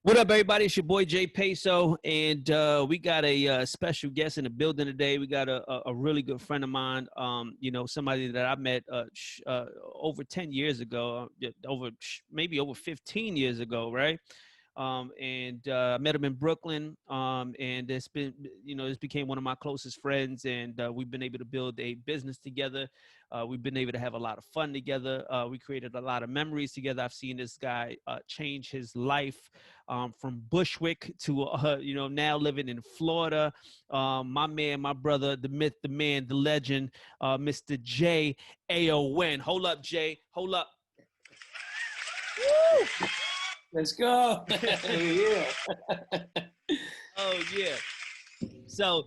What up, everybody? It's your boy Jay Payso, and we got a special guest in the building today. We got a really good friend of mine, somebody that I met over 10 years ago, maybe over 15 years ago, right? And I met him in Brooklyn, and this became one of my closest friends, and we've been able to build a business together. We've been able to have a lot of fun together. We created a lot of memories together. I've seen this guy change his life from Bushwick to, now living in Florida. My man, my brother, the myth, the man, the legend, Mr. Jay Aon. Hold up, Jay. Hold up. Woo! Let's go. Yeah. Oh, yeah. So,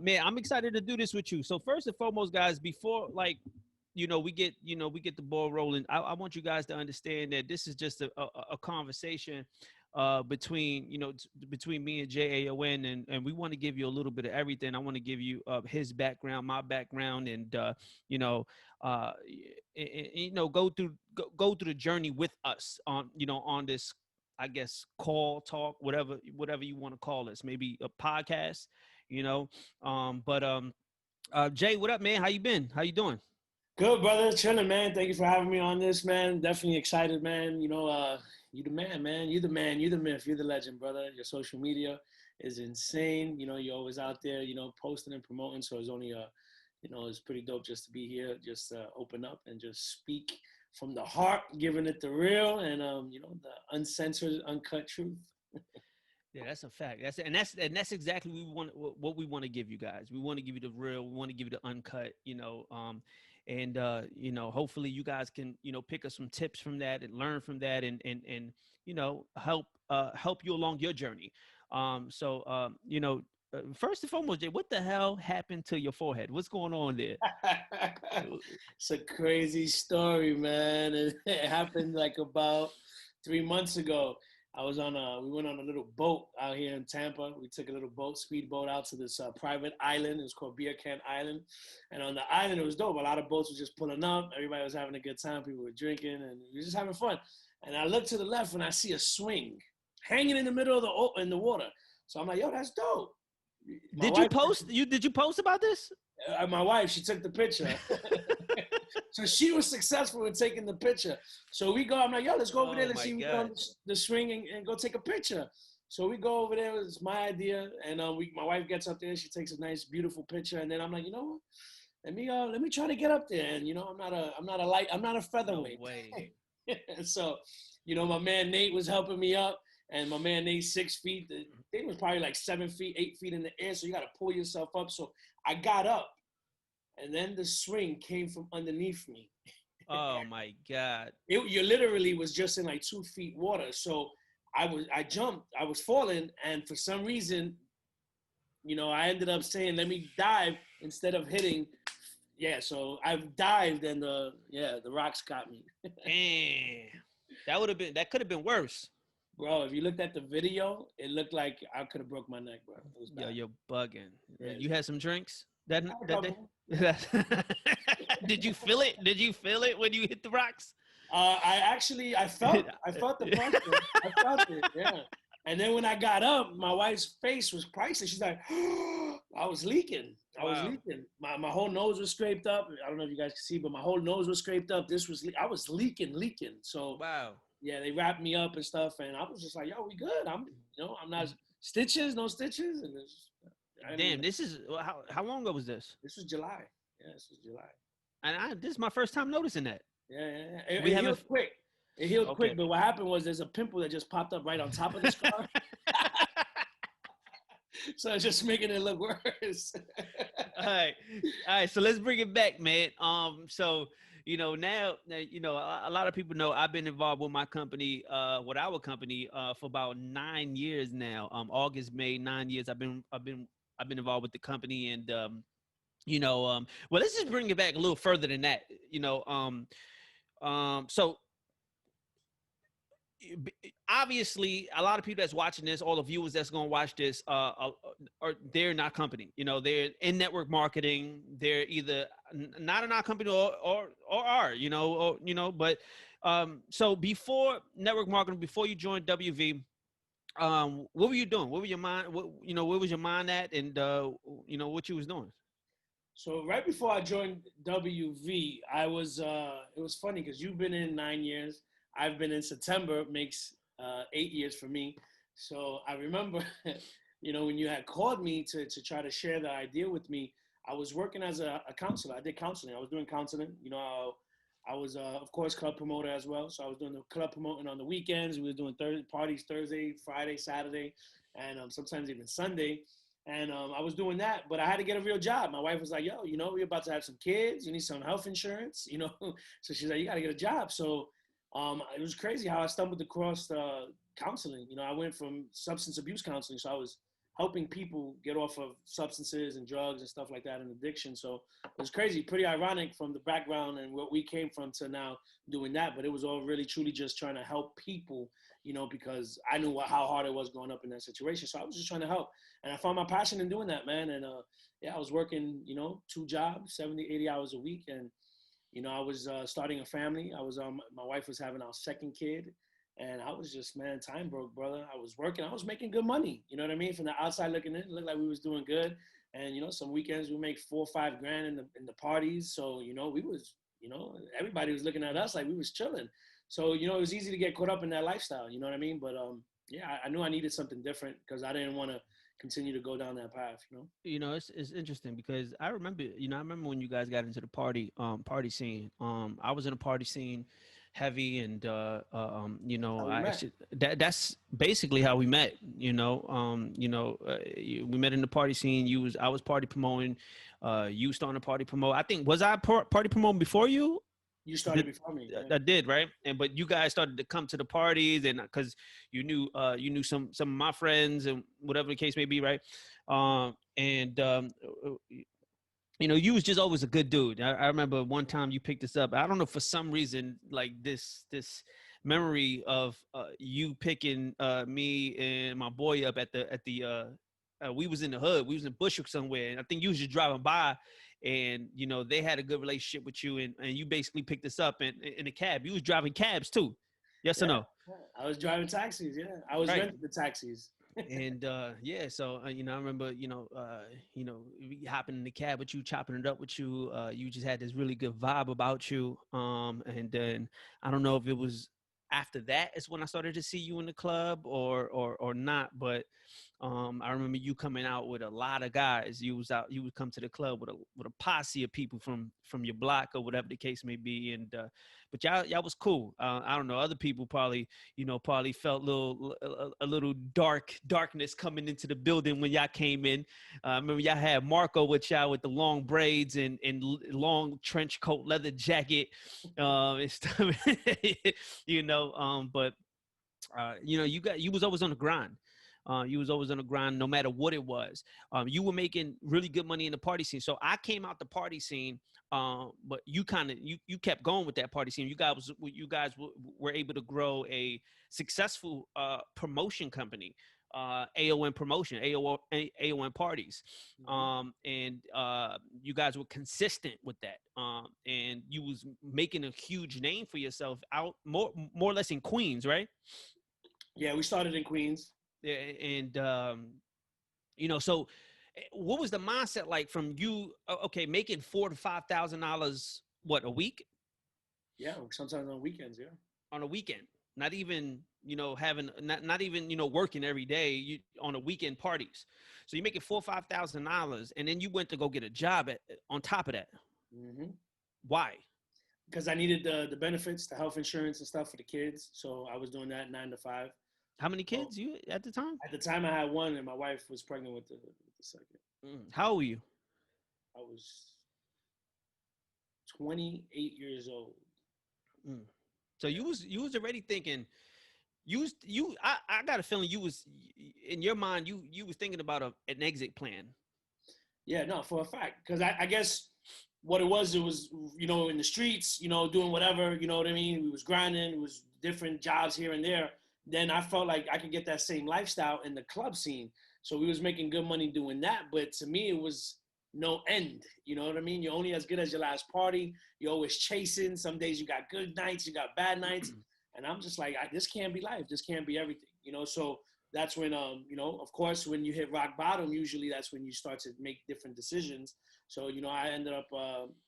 man, I'm excited to do this with you. So first and foremost, guys, before we get the ball rolling, I want you guys to understand that this is just a conversation between me and Jay Aon, and we want to give you a little bit of everything. I want to give you his background, my background, and go through the journey with us on this, I guess, call, talk, whatever you want to call this, maybe a podcast, Jay, what up, man? How you been? How you doing? Good, brother. Chilling, man. Thank you for having me on this, man. Definitely excited, man. You the man, man. You the man. You the myth. You're the legend, brother. Your social media is insane. You're always out there, posting and promoting. So it's only it's pretty dope just to be here, just open up and just speak from the heart, giving it the real and the uncensored, uncut truth. Yeah, that's a fact. That's exactly what we want to give you guys. We want to give you the real. We want to give you the uncut. Hopefully you guys can pick up some tips from that and learn from that, and help you along your journey. First and foremost, Jay, what the hell happened to your forehead? What's going on there? It's a crazy story, man. It happened like about 3 months ago. We went on a little boat out here in Tampa. We took a little speedboat out to this private island. It was called Beer Can Island. And on the island, it was dope. A lot of boats were just pulling up. Everybody was having a good time. People were drinking, and we were just having fun. And I look to the left, and I see a swing hanging in the middle of the water. So I'm like, yo, that's dope. Did you post about this? My wife, she took the picture. So she was successful in taking the picture. So we go, I'm like, yo, let's go over there. Let's see the swing and go take a picture. So we go over there. It's my idea. And my wife gets up there. She takes a nice, beautiful picture. And then I'm like, you know what? Let me try to get up there. And, I'm not a featherweight. No way. So, my man Nate was helping me up. And my man Nate, 6 feet. The thing was probably like 7 feet, 8 feet in the air. So you got to pull yourself up. So I got up. And then the swing came from underneath me. Oh my God! You literally was just in like 2 feet water. So I jumped. I was falling, and for some reason, I ended up saying, "Let me dive" instead of hitting. Yeah, so I dived, and the rocks got me. Damn, that could have been worse. Bro, if you looked at the video, it looked like I could have broke my neck, bro. It was bad. Yo, you're bugging. Yeah. You had some drinks that day? Did you feel it? Did you feel it when you hit the rocks? I felt the pressure. I felt it, yeah. And then when I got up, my wife's face was priceless. She's like, I was leaking. I was leaking. My whole nose was scraped up. I don't know if you guys can see, but my whole nose was scraped up. I was leaking. So wow. Yeah, they wrapped me up and stuff, and I was just like, yo, we good. I'm not no stitches, and damn, this is how long ago was this? This was July. Yeah, this was July. And this is my first time noticing that. Yeah. It healed quick. It healed quick, but what happened was there's a pimple that just popped up right on top of the scar. So it's just making it look worse. All right. So let's bring it back, man. So now a lot of people know I've been involved with my company, with our company, for about 9 years now. August, May, 9 years. I've been involved with the company, and well, let's just bring it back a little further than that. So obviously, a lot of people that's watching this, all the viewers that's going to watch this, they're in our company. They're in network marketing. They're either not in our company or are, but so before network marketing, before you joined WV, what were you doing? What were your mind? Where was your mind at, and what you was doing? So right before I joined WV, I was. It was funny because you've been in 9 years. I've been in September. Makes 8 years for me. So I remember, when you had called me to try to share the idea with me. I was working as a counselor. I did counseling. I was doing counseling. I was of course club promoter as well. So I was doing the club promoting on the weekends. We were doing parties Thursday, Friday, Saturday, and sometimes even Sunday. And I was doing that, but I had to get a real job. My wife was like, "Yo, we're about to have some kids. You need some health insurance. So she's like, "You got to get a job." So it was crazy how I stumbled across counseling. I went from substance abuse counseling, so I was helping people get off of substances and drugs and stuff like that and addiction. So it was crazy, pretty ironic from the background and what we came from to now doing that. But it was all really truly just trying to help people, because I knew how hard it was growing up in that situation. So I was just trying to help. And I found my passion in doing that, man. And yeah, I was working, 2 jobs, 70, 80 hours a week. And, I was starting a family. My wife was having our second kid. And I was just, man, time broke, brother. I was working. I was making good money. You know what I mean? From the outside looking in, it looked like we was doing good. And, some weekends we make 4 or 5 grand in the parties. So, we was, everybody was looking at us like we was chilling. So, it was easy to get caught up in that lifestyle. You know what I mean? But yeah, I knew I needed something different because I didn't want to continue to go down that path. It's interesting because I remember when you guys got into the party scene. I was in a party scene heavy, and How we met. that's basically how we met. We met in the party scene. I was party promoting. You starting to party promote. I think was I party promoting before you? You started before me. Yeah. I did, right? But you guys started to come to the parties, and because you knew some of my friends and whatever the case may be, right? And you was just always a good dude. I remember one time you picked us up. I don't know, for some reason, like this memory of you picking me and my boy up at the we was in the hood. We was in Bushwick somewhere, and I think you was just driving by, and they had a good relationship with you, and you basically picked us up in a cab. You was driving cabs too, yes or Yeah. no? I was driving taxis. Yeah. I was Right. renting the taxis. And yeah, so I remember we hopping in the cab with you, chopping it up with you. You just had this really good vibe about you. And then I don't know if it was after that is when I started to see you in the club or not, but I remember you coming out with a lot of guys. You would come to the club with a posse of people from your block or whatever the case may be. And but y'all was cool. I don't know, other people probably felt a little darkness coming into the building when y'all came in. Remember y'all had Marco with y'all with the long braids and long trench coat, leather jacket, and stuff. But you was always on the grind. You was always on the grind, no matter what it was. You were making really good money in the party scene. So I came out the party scene, but you you kept going with that party scene. You guys were able to grow a successful promotion company, Aon Promotion, Aon Parties, and you guys were consistent with that, and you was making a huge name for yourself out more or less in Queens, right? Yeah, we started in Queens. Yeah, and so what was the mindset like from you? Okay, making $4,000 to $5,000 what a week Yeah, sometimes on weekends. Yeah. on a weekend, not even having not even working every day, you on a weekend parties. So you're making $4,000 or $5,000, and then you went to go get a job on top of that. Mm-hmm. Why? Because I needed the benefits, the health insurance and stuff for the kids. So I was doing that 9 to 5. How many So kids you at the time? at the time I had one, and my wife was pregnant with the second. How old were you? I was 28 years old. Mm. So you was already thinking. I got a feeling you was in your mind. You was thinking about an exit plan. Yeah, no, for a fact. Because I guess what it was in the streets, doing whatever, you know what I mean? We was grinding, it was different jobs here and there. Then I felt like I could get that same lifestyle in the club scene. So we was making good money doing that. But to me, it was no end. You know what I mean? You're only as good as your last party. You're always chasing. Some days you got good nights, you got bad nights. And I'm just like, this can't be life. This can't be everything. So that's when, of course, when you hit rock bottom, usually that's when you start to make different decisions. So, I ended up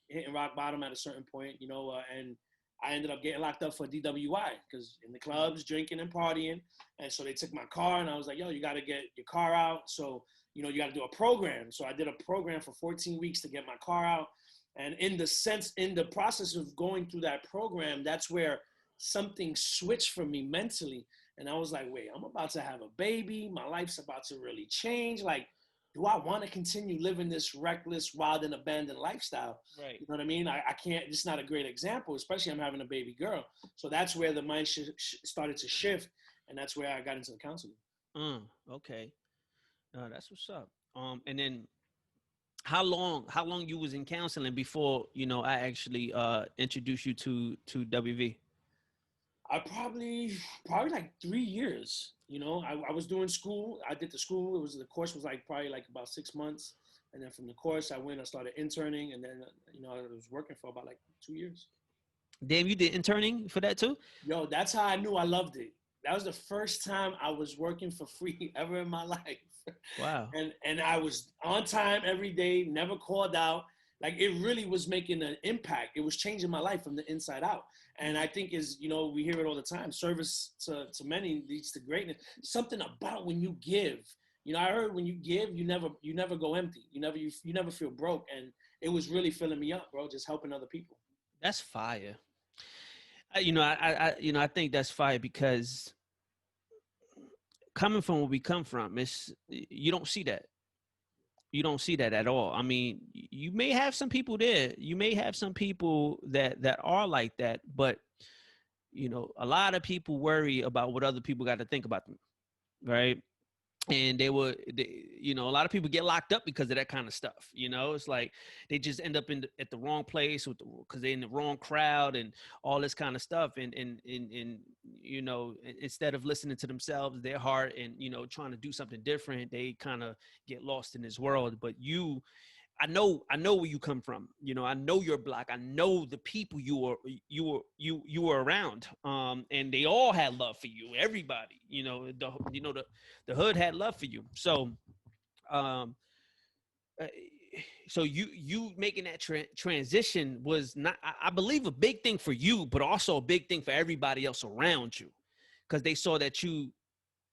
hitting rock bottom at a certain point, and I ended up getting locked up for DWI because in the clubs, drinking and partying. And so they took my car, and I was like, yo, you got to get your car out. So, you got to do a program. So I did a program for 14 weeks to get my car out. And in the process of going through that program, that's where something switched for me mentally. And I was like, wait, I'm about to have a baby. My life's about to really change. Like, do I want to continue living this reckless, wild, and abandoned lifestyle? Right. You know what I mean? I can't, it's not a great example, especially I'm having a baby girl. So that's where the mind started to shift. And that's where I got into the counseling. Okay. That's what's up. And then how long you was in counseling before, I actually introduced you to WV? I probably like 3 years. I was doing school. I did the school. The course was like probably like about 6 months, and then from the course I started interning, and then I was working for about like 2 years. Damn, you did interning for that too? Yo, that's how I knew I loved it. That was the first time I was working for free ever in my life. Wow. And I was on time every day, never called out. Like it really was making an impact. It was changing my life from the inside out. And I think we hear it all the time. Service to many leads to greatness. Something about when you give. I heard when you give, you never go empty. You never feel broke. And it was really filling me up, bro. Just helping other people. That's fire. I think that's fire because coming from where we come from, you don't see that. You don't see that at all. I mean, you may have some people there. You may have some people that are like that, but a lot of people worry about what other people got to think about them, right? And a lot of people get locked up because of that kind of stuff. It's like they just end up at the wrong place because they're in the wrong crowd and all this kind of stuff. And instead of listening to themselves, their heart, and trying to do something different, they kind of get lost in this world. But I know where you come from. I know your block. I know the people you were around. And they all had love for you. Everybody, the hood had love for you. So, so you making that transition was not, I believe, a big thing for you, but also a big thing for everybody else around you, because they saw that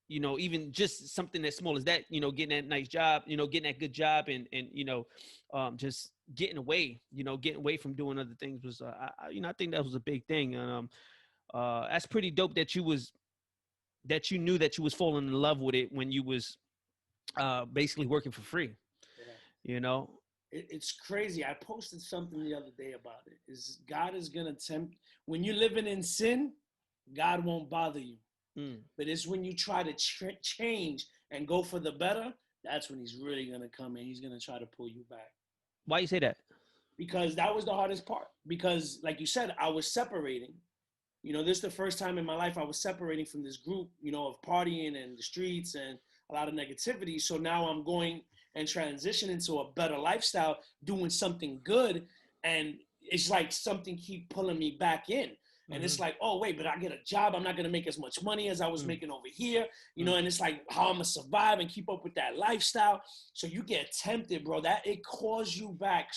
even just something as small as that, getting that nice job, getting that good job, and just getting away from doing other things was, I think that was a big thing. And that's pretty dope that you knew that you was falling in love with it when you was basically working for free. Yeah. It's crazy. I posted something the other day about it. Is God is gonna tempt when you're living in sin, God won't bother you. But it's when you try to change and go for the better, that's when he's really going to come in. He's going to try to pull you back. Why you say that? Because that was the hardest part. Because like you said, I was separating. This is the first time in my life I was separating from this group, of partying and the streets and a lot of negativity. So now I'm going and transitioning into a better lifestyle, doing something good. And it's like something keep pulling me back in. And it's like, oh, wait, but I get a job. I'm not going to make as much money as I was making over here, and it's like how I'm going to survive and keep up with that lifestyle. So you get tempted, bro. That it calls you back.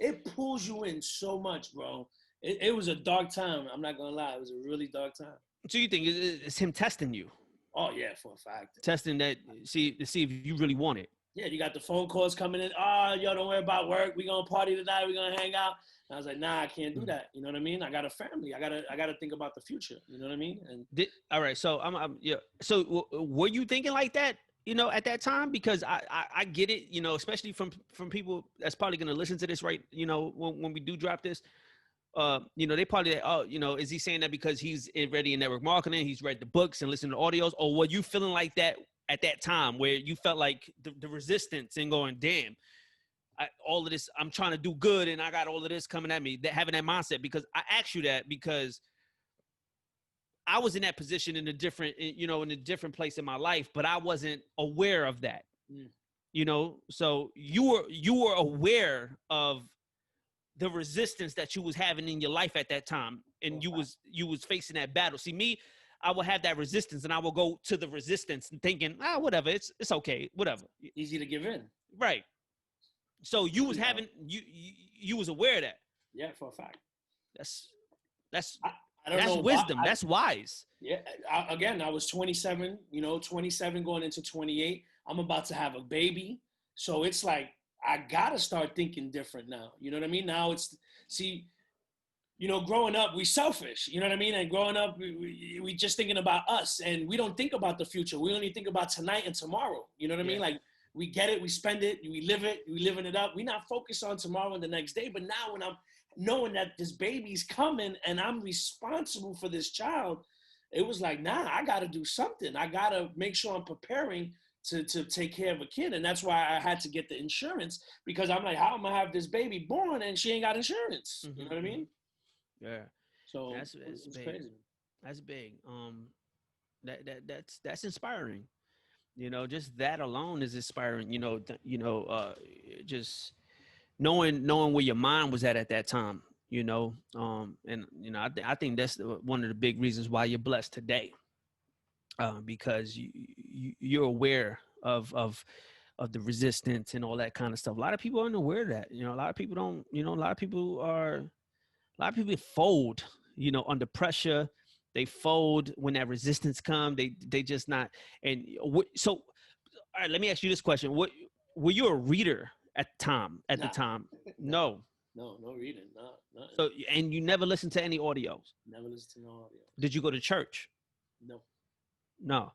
It pulls you in so much, bro. It was a dark time. I'm not going to lie. It was a really dark time. So you think it's him testing you? Oh, yeah, for a fact. Testing that, to see if you really want it. Yeah, you got the phone calls coming in. Oh, yo, don't worry about work. We're going to party tonight. We're going to hang out. And I was like, nah, I can't do that. You know what I mean? I got a family. I gotta think about the future. You know what I mean? And all right. So yeah. So were you thinking like that, at that time? Because I get it, especially from people that's probably going to listen to this, right? When we do drop this, they probably, is he saying that because he's already in network marketing, he's read the books and listened to audios, or were you feeling like that at that time where you felt like the resistance and going, damn, all of this, I'm trying to do good and I got all of this coming at me, having that mindset? Because I asked you that because I was in that position in a different place in my life, but I wasn't aware of that. So you were aware of the resistance that you was having in your life at that time, and you was facing that battle. See, me, I will have that resistance, and I will go to the resistance and thinking, whatever, it's okay, whatever. Easy to give in. Right. So you was having you was aware of that. Yeah, for a fact. That's I don't know wisdom. That's wise. Yeah. Again, I was 27. 27 going into 28. I'm about to have a baby, so it's like I gotta start thinking different now. You know what I mean? Now growing up, we selfish, you know what I mean? And growing up, we just thinking about us, and we don't think about the future. We only think about tonight and tomorrow. You know what I mean? Like, we get it, we spend it, we live it, we living it up. We're not focused on tomorrow and the next day. But now when I'm knowing that this baby's coming and I'm responsible for this child, it was like, nah, I got to do something. I got to make sure I'm preparing to take care of a kid. And that's why I had to get the insurance, because I'm like, how am I going to have this baby born and she ain't got insurance? Mm-hmm. You know what I mean? Yeah. So that's big. Crazy. That's big. That's inspiring. Just that alone is inspiring. Just knowing where your mind was at that time. And I think that's one of the big reasons why you're blessed today. Because you're aware of the resistance and all that kind of stuff. A lot of people aren't aware of that. A lot of people don't. A lot of people fold. Under pressure. They fold when that resistance comes. They just not. And so, all right. Let me ask you this question: were you a reader at the time? The time, no. No reading, no. So, and you never listened to any audios? Never listened to no audio. Did you go to church? No.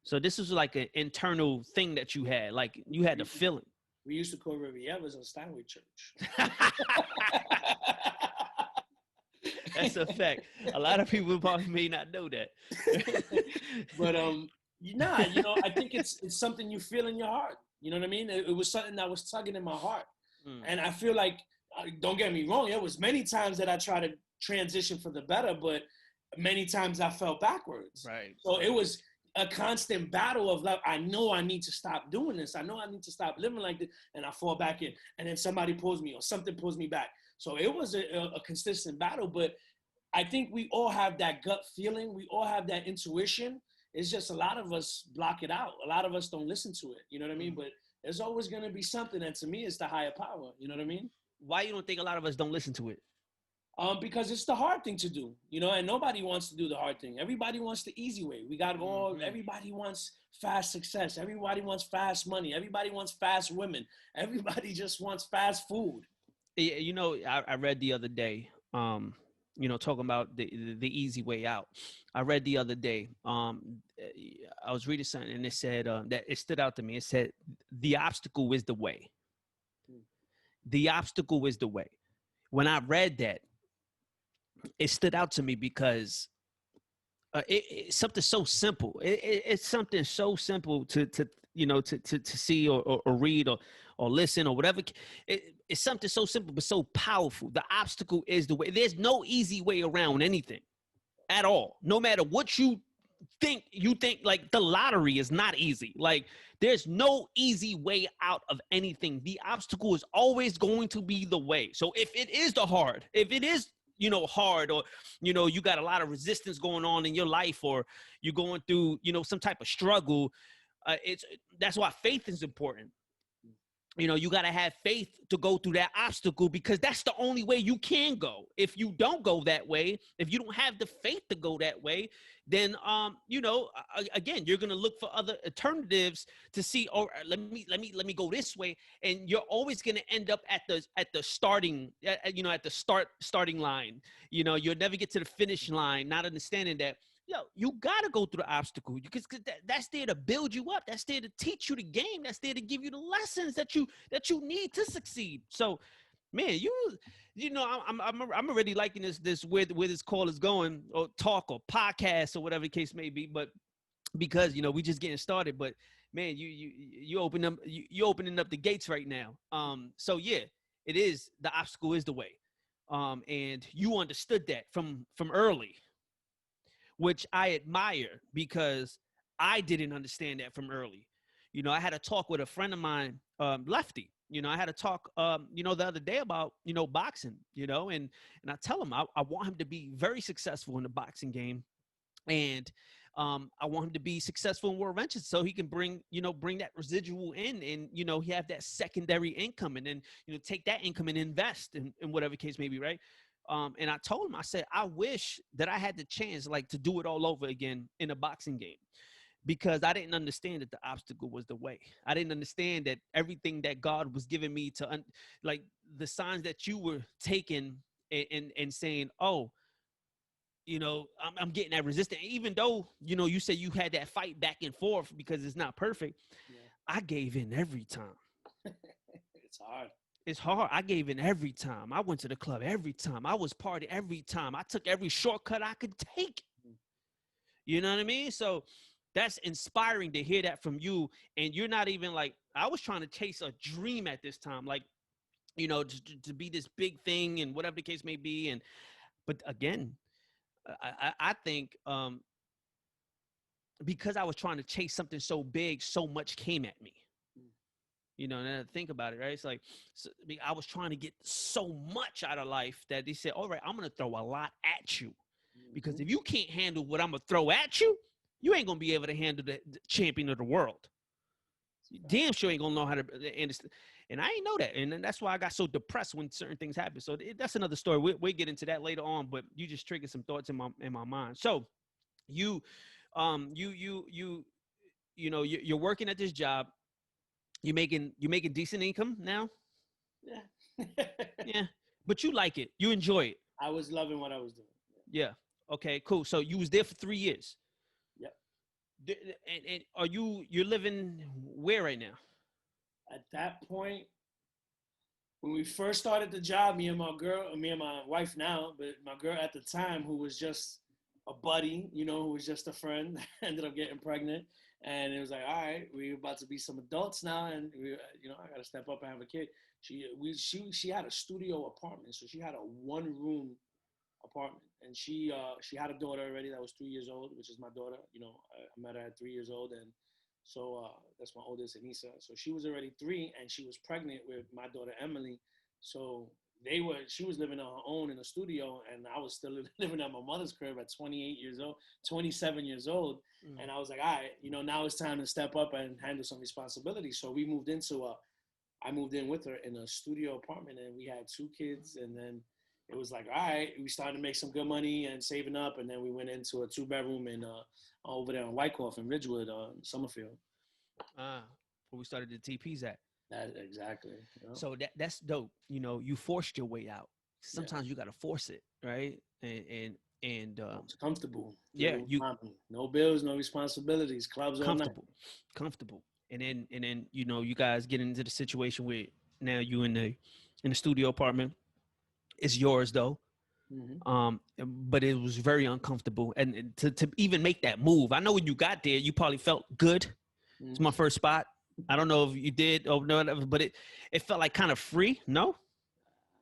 So this was like an internal thing that you had. Like, you had the feeling. We used to call River Evers on Steinway Church. That's a fact. A lot of people probably may not know that. But I think it's something you feel in your heart. You know what I mean? It was something that was tugging in my heart. And I feel like, don't get me wrong, there was many times that I tried to transition for the better, but many times I fell backwards. Right. So it was a constant battle of like, I know I need to stop doing this. I know I need to stop living like this. And I fall back in. And then somebody pulls me or something pulls me back. So it was a consistent battle. But I think we all have that gut feeling. We all have that intuition. It's just a lot of us block it out. A lot of us don't listen to it. You know what I mean? But there's always going to be something. And to me, it's the higher power. You know what I mean? Why you don't think a lot of us don't listen to it? Because it's the hard thing to do, and nobody wants to do the hard thing. Everybody wants the easy way. We got everybody wants fast success. Everybody wants fast money. Everybody wants fast women. Everybody just wants fast food. I read the other day, talking about the easy way out. I read the other day, I was reading something and it said that it stood out to me. It said, the obstacle is the way. The obstacle is the way. When I read that, it stood out to me because it's something so simple. It's something so simple to see or read or listen or whatever. It's something so simple but so powerful. The obstacle is the way. There's no easy way around anything at all. No matter what you think like the lottery is not easy. Like, there's no easy way out of anything. The obstacle is always going to be the way. So if it is hard, or, you got a lot of resistance going on in your life, or you're going through, some type of struggle, that's why faith is important. You got to have faith to go through that obstacle, because that's the only way you can go. If you don't go that way, if you don't have the faith to go that way, then, again, you're going to look for other alternatives to see, or let me go this way. And you're always going to end up at the starting, at the starting line. You'll never get to the finish line, not understanding that, you got to go through the obstacle, because that's there to build you up. That's there to teach you the game. That's there to give you the lessons that you need to succeed. So, man, I'm already liking this where this call is going, or talk or podcast or whatever the case may be. But because, we just getting started, but man, you opening up the gates right now. So yeah, it is, the obstacle is the way. And you understood that from early, which I admire, because I didn't understand that from early. I had a talk with a friend of mine, Lefty. I had a talk, the other day about, boxing, and I tell him I want him to be very successful in the boxing game. And I want him to be successful in World Ventures so he can bring that residual in, and he have that secondary income, and then take that income and invest in whatever case may be, right? And I told him, I said, I wish that I had the chance like to do it all over again in a boxing game, because I didn't understand that the obstacle was the way. I didn't understand that everything that God was giving me like the signs that you were taking and saying, oh, I'm getting that resistance. Even though, you said you had that fight back and forth because it's not perfect. Yeah. I gave in every time. It's hard. It's hard. I gave in every time. I went to the club every time. I was partying every time. I took every shortcut I could take. You know what I mean? So that's inspiring to hear that from you. And you're not even like, I was trying to chase a dream at this time, like, to be this big thing and whatever the case may be. But again, I think because I was trying to chase something so big, so much came at me. And think about it, right? It's like, I was trying to get so much out of life that they said, all right, I'm going to throw a lot at you. Because if you can't handle what I'm going to throw at you, you ain't going to be able to handle the champion of the world. You damn sure ain't going to know how to understand. And I ain't know that. And that's why I got so depressed when certain things happen. So that's another story. We'll get into that later on, but you just triggered some thoughts in my mind. So you're working at this job. You're making decent income now. Yeah. Yeah. But you like it. You enjoy it. I was loving what I was doing. Yeah. Okay, cool. So you was there for 3 years. Yep. And are you're living where right now? At that point, when we first started the job, me and my wife now, but my girl at the time, who was just a buddy, who was just a friend, ended up getting pregnant. And it was like, all right, we're about to be some adults now, and I got to step up and have a kid. She had a studio apartment, so she had a 1-room apartment, and she had a daughter already that was 3 years old, which is my daughter. I met her at 3 years old, and so that's my oldest, Anissa. So she was already 3, and she was pregnant with my daughter Emily. So she was living on her own in a studio, and I was still living at my mother's crib at 27 years old. And I was like, all right, now it's time to step up and handle some responsibilities. So I moved in with her in a studio apartment, and we had 2 kids. And then it was like, all right, we started to make some good money and saving up. And then we went into a 2-bedroom in over there in Wyckoff in Ridgewood, Summerfield. Where we started the TPs at. That exactly. So that's dope. You forced your way out. Sometimes you got to force it, right? And it's comfortable. Yeah, no bills, no responsibilities, clubs all night. Comfortable. And then you guys get into the situation where now you in the studio apartment. It's yours though. But it was very uncomfortable, and to even make that move. I know when you got there, you probably felt good. It's my first spot. I don't know if you did or no, but it felt like kind of free. No.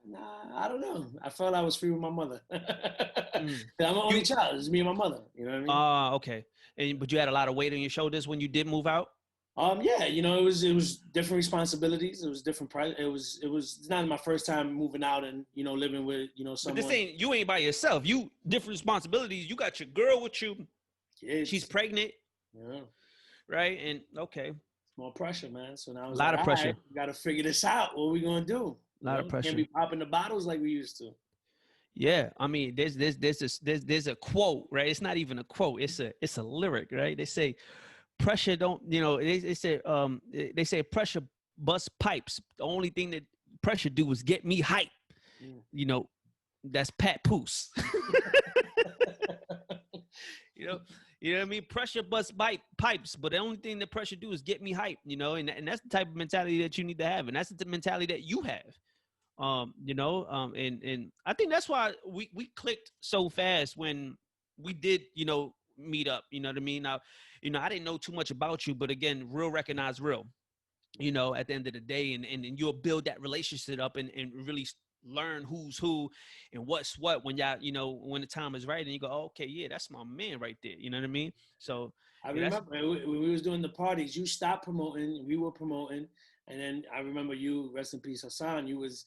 Nah, I don't know. I felt I was free with my mother. I'm an only child. It's me and my mother. You know what I mean? Okay. But you had a lot of weight on your shoulders when you did move out? Yeah, it was different responsibilities. It was different price. It's not my first time moving out and living with someone. But this ain't, you ain't by yourself. You different responsibilities. You got your girl with you. Kids. She's pregnant. Yeah. Right. And okay. It's more pressure, man. So now a lot of pressure. Right, we got to figure this out. What are we gonna do? A lot of pressure. Can't be popping the bottles like we used to. Yeah, I mean, there's a quote, right? It's not even a quote. It's a lyric, right? They say, pressure don't, they say pressure bust pipes. The only thing that pressure do is get me hype. That's Pat Poose. You know what I mean? Pressure bust pipes, but the only thing that pressure do is get me hype, and that's the type of mentality that you need to have, and that's the mentality that you have. And I think that's why we clicked so fast when we did, meet up. You know what I mean? Now, I didn't know too much about you, but again, real recognize real. At the end of the day, and you'll build that relationship up and really learn who's who and what's what when y'all, when the time is right, and you go, oh, okay, yeah, that's my man right there. You know what I mean? So I remember when we was doing the parties, you stopped promoting, we were promoting, and then I remember you, rest in peace, Hassan, you was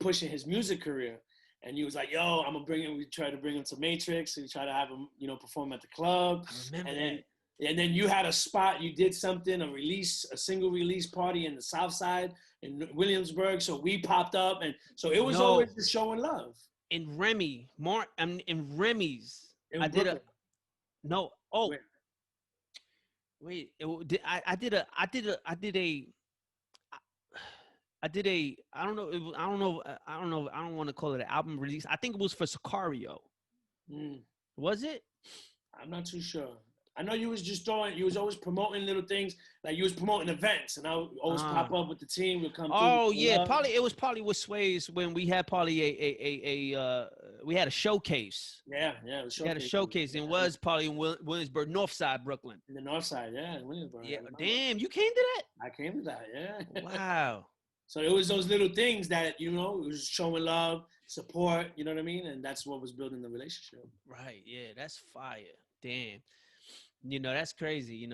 pushing his music career. And he was like, "Yo, I'm gonna bring him." We tried to bring him to Matrix. We tried to have him, perform at the club. I remember And that. then you had a spot. You did something, a single release party in the South Side in Williamsburg. So we popped up, and so it was No, always just showing love in Remy, in Remy's. I in did a Brooklyn. no. Oh, Where, wait. I did a. I did a. I did a. I did a. I don't know. I don't know. I don't know. I don't want to call it an album release. I think it was for Sicario. mm, Was it? I'm not too sure. I know you was just throwing. You was always promoting little things, like you was promoting events, and I would always Ah. pop up with the team. We'll come through. Oh yeah, probably it was probably with Sway's when we had probably we had a showcase. Yeah, it was We had a showcase. showcase and was probably in Williamsburg, North Side, Brooklyn. In the North Side, yeah, in Williamsburg. Yeah, I remember. damn, you came to that? I came to that, yeah. Wow. So it was those little things that, it was showing love, support, you know what I mean? And that's what was building the relationship. Right. Yeah, that's fire. Damn. That's crazy.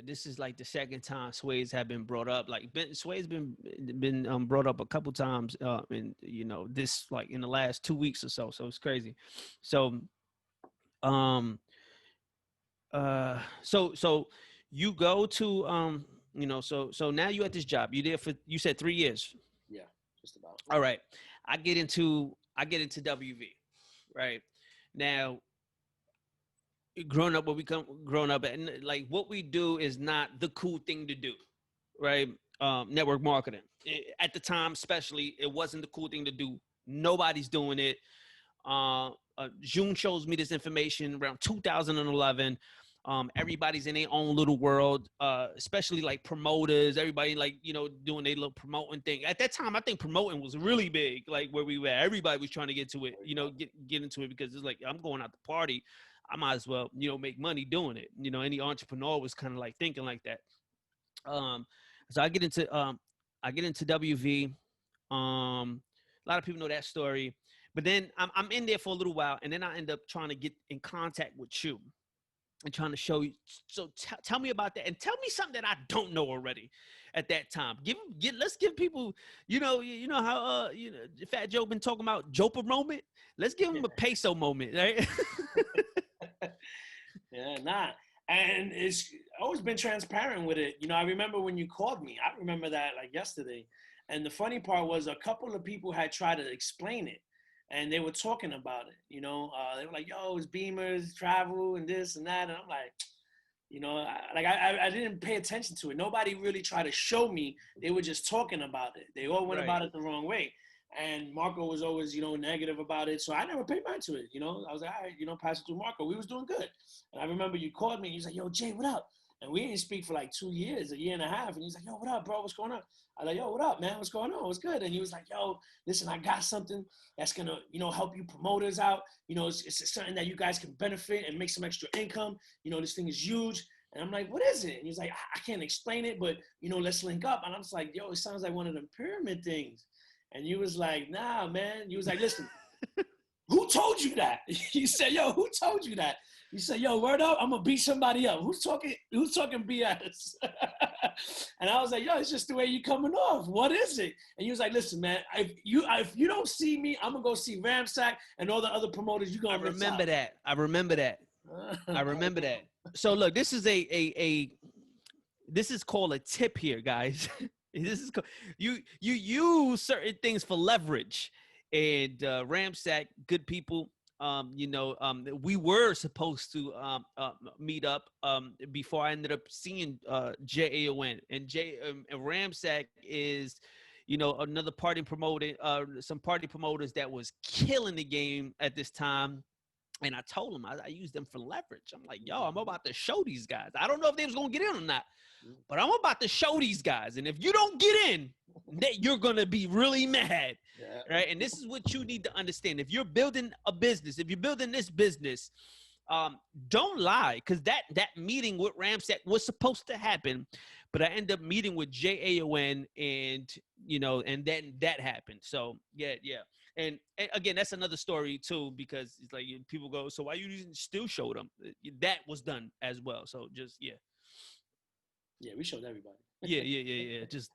This is like the second time Sways have been brought up. Like Sways been brought up a couple times, and this like in the last 2 weeks or so. So it's crazy. So, so you go to so now you at this job. You there for you said 3 years. Yeah, just about. All right. I get into WV. Right now. Growing up, and like what we do is not the cool thing to do, right? Network marketing at the time, especially, it wasn't the cool thing to do. Nobody's doing it. June shows me this information around 2011. Everybody's in their own little world, especially like promoters. Everybody like doing their little promoting thing. At that time, I think promoting was really big. Like where we were, everybody was trying to get to it. Get into it because it's like I'm going out to party. I might as well, make money doing it. Any entrepreneur was kind of like thinking like that. So I get into WV. A lot of people know that story, but then I'm in there for a little while, and then I end up trying to get in contact with you and trying to show you. So tell me about that, and tell me something that I don't know already at that time. Let's give people, you know how Fat Joe been talking about Jopa moment. Let's give him a Payso moment, right? Yeah, nah. And it's always been transparent with it. I remember when you called me. I remember that like yesterday. And the funny part was a couple of people had tried to explain it, and they were talking about it. They were like, "Yo, it's Beamers, travel, and this and that." And I'm like, I didn't pay attention to it. Nobody really tried to show me. They were just talking about it. They all went about it the wrong way. And Marco was always, negative about it. So I never paid mind to it. I was like, all right, pass it through Marco. We was doing good. And I remember you called me and you was like, yo, Jay, what up? And we didn't speak for like 2 years, a year and a half. And he's like, yo, what up, bro? What's going on? I was like, yo, what up, man? What's going on? What's good? And he was like, yo, listen, I got something that's going to, help you promoters out. It's something that you guys can benefit and make some extra income. This thing is huge. And I'm like, what is it? And he's like, I can't explain it, but, let's link up. And I'm just like, yo, it sounds like one of them pyramid things. And you was like, nah, man. You was like, listen, who told you that? You said, yo, who told you that? You said, yo, word up, I'm gonna beat somebody up. Who's talking BS? And I was like, yo, it's just the way you coming off. What is it? And you was like, listen, man, if you don't see me, I'm gonna go see Ramsack and all the other promoters. You gonna remember that. I remember that. So look, this is this is called a tip here, guys. This is you use certain things for leverage, and Ramsack, good people. We were supposed to meet up before I ended up seeing Jay Aon, and Ramsack is another party promoter, some party promoters that was killing the game at this time. And I told him I used them for leverage. I'm like, yo, I'm about to show these guys. I don't know if they was gonna get in or not, but I'm about to show these guys. And if you don't get in, that you're gonna be really mad, right? And this is what you need to understand. If you're building a business, if you're building this business, don't lie, because that meeting with Ramsack was supposed to happen, but I ended up meeting with Jay Aon, and and then that happened. So yeah. And again, that's another story too, because it's like people go, so why you still show them? That was done as well. So just yeah, we showed everybody. Yeah. Just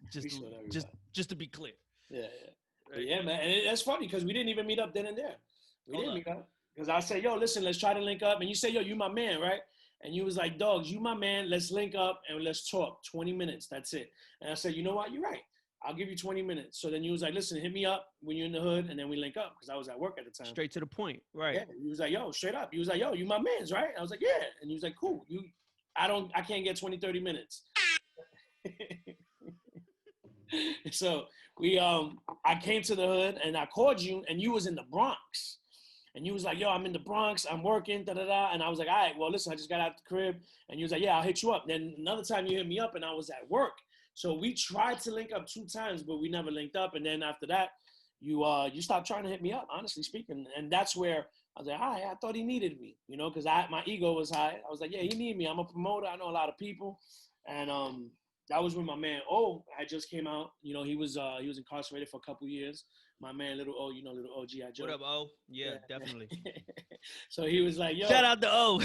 to be clear. Yeah. Right. Yeah, man. And that's funny because we didn't even meet up then and there. We Hold didn't up. meet up. Because I said, yo, listen, let's try to link up. And you say, yo, you my man, right? And you was like, dogs, you my man. Let's link up and let's talk. 20 minutes. That's it. And I said, you know what? You're right. I'll give you 20 minutes. So then you was like, listen, hit me up when you're in the hood. And then we link up because I was at work at the time. Straight to the point. Right. Yeah. He was like, yo, straight up. He was like, yo, you my mans, right? I was like, yeah. And he was like, cool. I can't get 20, 30 minutes. So I came to the hood and I called you and you was in the Bronx. And you was like, yo, I'm in the Bronx, I'm working, da-da-da. And I was like, all right, well, listen, I just got out the crib. And you was like, yeah, I'll hit you up. Then another time you hit me up and I was at work. So we tried to link up 2 times, but we never linked up. And then after that, you stopped trying to hit me up, honestly speaking. And that's where I was like, all right, I thought he needed me, because my ego was high. I was like, yeah, he need me. I'm a promoter. I know a lot of people. And that was when my man O had just came out. He was incarcerated for a couple years. My man, little O, little OG. What up, O? Yeah, definitely. So he was like, yo. Shout out to O.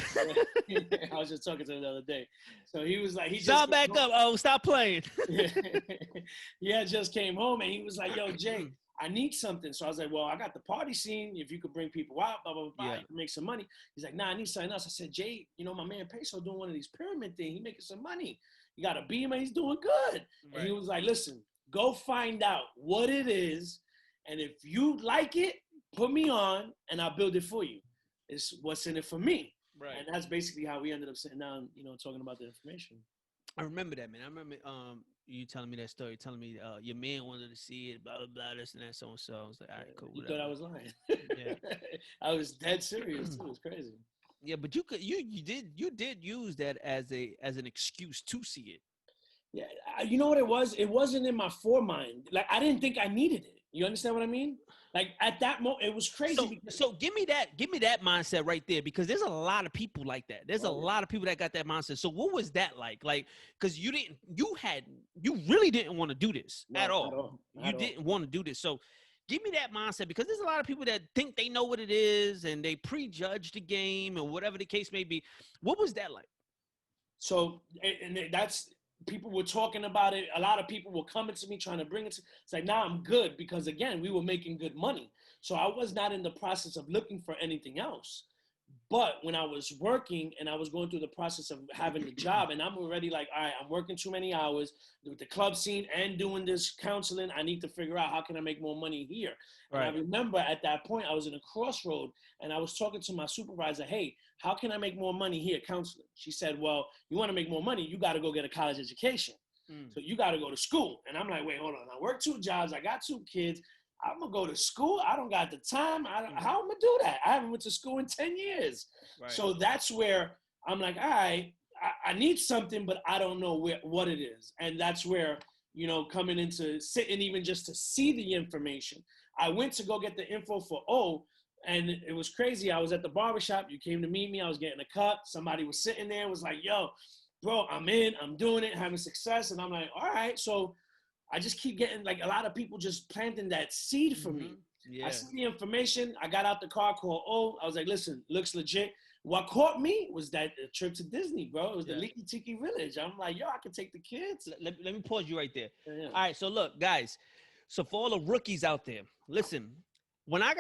I was just talking to him the other day. So he was like, Shout back up, O. Stop playing. He had just came home and he was like, yo, Jay, I need something. So I was like, well, I got the party scene. If you could bring people out, blah, blah, blah, you can make some money. He's like, nah, I need something else. I said, Jay, my man Payso doing one of these pyramid things. He making some money. You got a Beamer. He's doing good. Right. And he was like, listen, go find out what it is. And if you like it, put me on and I'll build it for you. It's what's in it for me. Right. And that's basically how we ended up sitting down, talking about the information. I remember that, man. I remember you telling me that story, telling me your man wanted to see it, blah, blah, blah, this and that, so and so. I was like, all right, cool. You thought I was lying. Yeah. I was dead serious, too. It was crazy. Yeah, but you did use that as an excuse to see it. Yeah, you know what it was? It wasn't in my foremind. Like, I didn't think I needed it. You understand what I mean? Like, at that moment, it was crazy. So give me that mindset right there, because there's a lot of people like that. There's a lot of people that got that mindset. So what was that like? Like, because you really didn't want to do this at all. You didn't want to do this. So give me that mindset, because there's a lot of people that think they know what it is and they prejudge the game or whatever the case may be. What was that like? So, and that's, people were talking about it. A lot of people were coming to me trying to bring it to. It's like, nah, I'm good, because again, we were making good money. So I was not in the process of looking for anything else. But when I was working and I was going through the process of having the job, and I'm already like, all right, I'm working too many hours with the club scene and doing this counseling. I need to figure out how can I make more money here. Right. And I remember at that point, I was in a crossroad and I was talking to my supervisor, hey, how can I make more money here counseling? She said, well, you want to make more money, you got to go get a college education. So you got to go to school. And I'm like, wait, hold on. I work 2 jobs. I got 2 kids. I'm going to go to school. I don't got the time. How am I going to do that? I haven't went to school in 10 years. Right. So that's where I'm like, all right, I need something, but I don't know what it is. And that's where, coming into sitting even just to see the information. I went to go get the info for O, and it was crazy. I was at the barbershop. You came to meet me. I was getting a cut. Somebody was sitting there and was like, yo, bro, I'm doing it, having success. And I'm like, all right. So I just keep getting, like, a lot of people just planting that seed for me. Yeah. I see the information. I got out the car, called O. I was like, listen, looks legit. What caught me was that trip to Disney, bro. It was the Leaky Tiki Village. I'm like, yo, I can take the kids. Let me pause you right there. Yeah. All right, so look, guys. So for all the rookies out there, listen. When I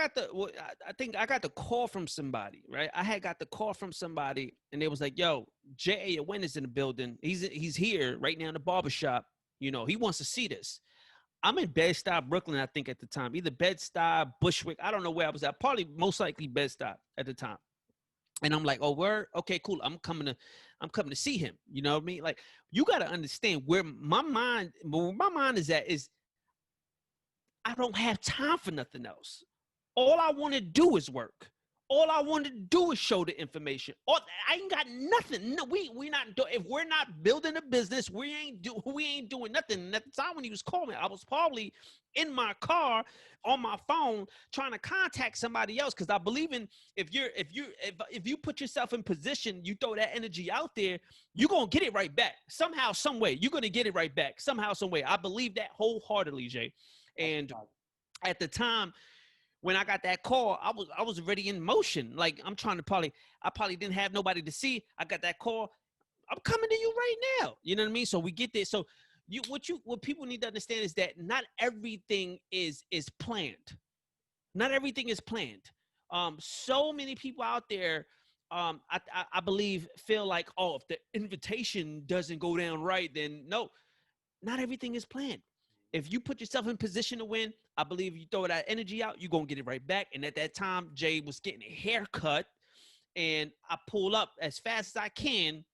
think I got the call from somebody, right? I had got the call from somebody, and they was like, yo, Jay Aon is in the building. He's here right now in the barbershop. He wants to see this. I'm in Bed-Stuy, Brooklyn, I think, at the time. Either Bed-Stuy, Bushwick. I don't know where I was at. Probably most likely Bed-Stuy at the time. And I'm like, oh, word? Okay, cool. I'm coming to see him. You know what I mean? Like, you got to understand where my mind is at is I don't have time for nothing else. All I want to do is work. All I want to do is show the information. I ain't got nothing. No, we not do. If we're not building a business, we ain't doing nothing. And at the time when he was calling me, I was probably in my car on my phone trying to contact somebody else, because I believe in if you put yourself in position, you throw that energy out there, you're gonna get it right back somehow, some way. You're gonna get it right back somehow, some way. I believe that wholeheartedly, Jay. And at the time, when I got that call, I was already in motion. Like, I'm trying to I probably didn't have nobody to see. I got that call. I'm coming to you right now. You know what I mean? So we get there. So what people need to understand is that not everything is planned. Not everything is planned. So many people out there, I believe, feel like, oh, if the invitation doesn't go down right, then no, not everything is planned. If you put yourself in position to win, I believe you throw that energy out, you're going to get it right back. And at that time, Jay was getting a haircut, and I pull up as fast as I can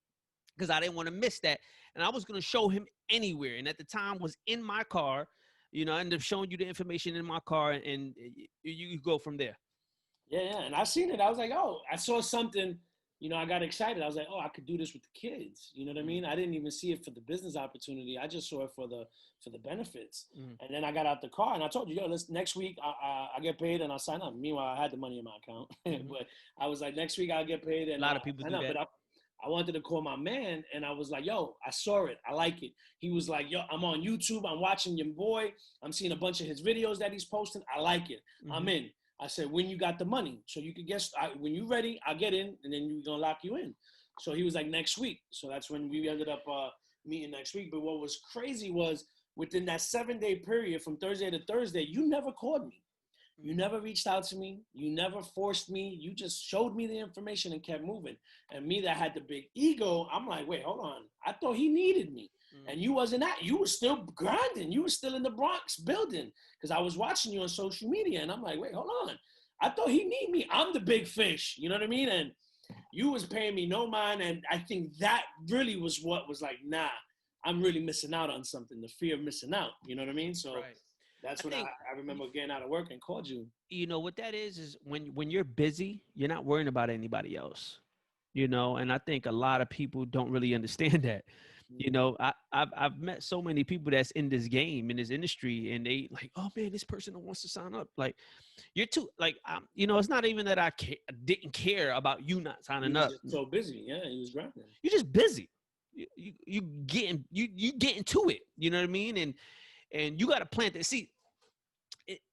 because I didn't want to miss that. And I was going to show him anywhere. And at the time was in my car. I ended up showing you the information in my car, and you go from there. Yeah. And I seen it. I was like, oh, I saw something, I got excited. I was like, oh, I could do this with the kids. You know what I mean? I didn't even see it for the business opportunity. I just saw it for the benefits. And then I got out the car and I told you, yo, next week I get paid and I'll sign up. Meanwhile, I had the money in my account. But I was like, next week I'll get paid. And a lot of people do that. But I wanted to call my man and I was like, yo, I saw it. I like it. He was like, yo, I'm on YouTube. I'm watching your boy. I'm seeing a bunch of his videos that he's posting. I like it. I'm in. I said, when you got the money, so you could guess, when you're ready, I'll get in, and then we're going to lock you in. So he was like, next week. So that's when we ended up meeting next week. But what was crazy was within that 7-day period from Thursday to Thursday, you never called me. You never reached out to me. You never forced me. You just showed me the information and kept moving. And me that had the big ego, I'm like, wait, hold on. I thought he needed me. And you wasn't that. You were still grinding. You were still in the Bronx building because I was watching you on social media. And I'm like, wait, hold on. I thought he need me. I'm the big fish. You know what I mean? And you was paying me no mind. And I think that really was what was like, nah, I'm really missing out on something. The fear of missing out. You know what I mean? So that's when I remember getting out of work and called you. You know what that is when you're busy, you're not worrying about anybody else. And I think a lot of people don't really understand that. I've met so many people that's in this game, in this industry, and they like, oh man, this person wants to sign up. Like, you're too, like, it's not even that I didn't care about you not signing up. So busy, yeah, he was grinding. You're just busy. You getting to it. You know what I mean? And you got to plant the seed.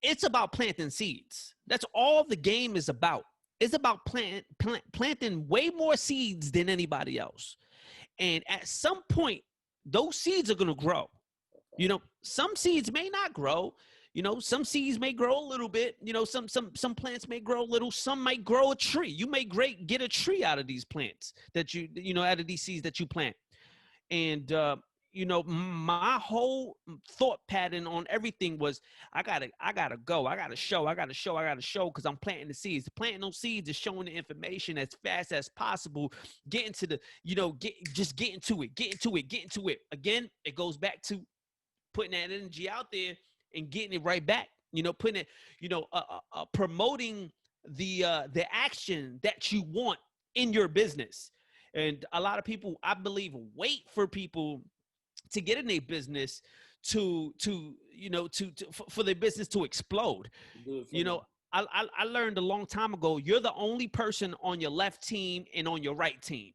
It's about planting seeds. That's all the game is about. It's about planting way more seeds than anybody else. And at some point, those seeds are going to grow. Some seeds may not grow. Some seeds may grow a little bit. Some plants may grow a little. Some might grow a tree. You may get a tree out of these plants that out of these seeds that you plant. And, my whole thought pattern on everything was, I gotta go. I gotta show because I'm planting the seeds. Planting those seeds is showing the information as fast as possible. Getting to the, getting to it. Again, it goes back to putting that energy out there and getting it right back. Putting it, promoting the action that you want in your business. And a lot of people, I believe, wait for people to get in their business for their business to explode. I learned a long time ago, you're the only person on your left team and on your right team.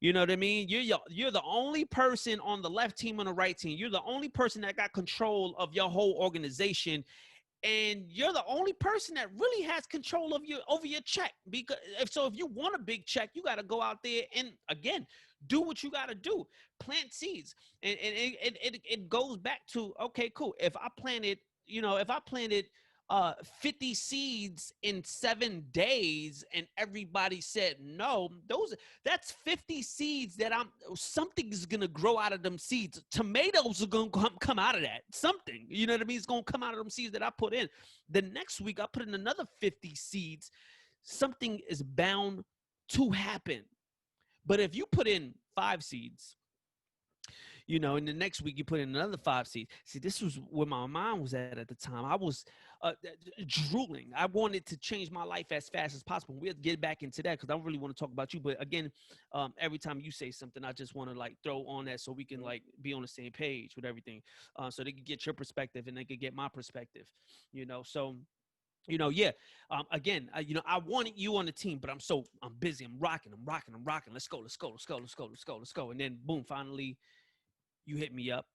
You know what I mean? You're the only person on the left team and the right team. You're the only person that got control of your whole organization. And you're the only person that really has control of over your check. Because if you want a big check, you got to go out there and, again, do what you got to do. Plant seeds. And it goes back to, okay, cool. If I planted 50 seeds in 7 days and everybody said no, that's 50 seeds that something's going to grow out of them seeds. Tomatoes are going to come out of that. Something, you know what I mean? It's going to come out of them seeds that I put in. The next week I put in another 50 seeds. Something is bound to happen. But if you put in 5 seeds, and the next week you put in another 5 seeds. See, this was where my mind was at the time. I was drooling. I wanted to change my life as fast as possible. We'll get back into that because I don't really want to talk about you. But again, every time you say something, I just want to throw on that so we can be on the same page with everything, so they can get your perspective and they can get my perspective. So. Again, I wanted you on the team, but I'm busy. I'm rocking. Let's go. And then boom, finally, you hit me up.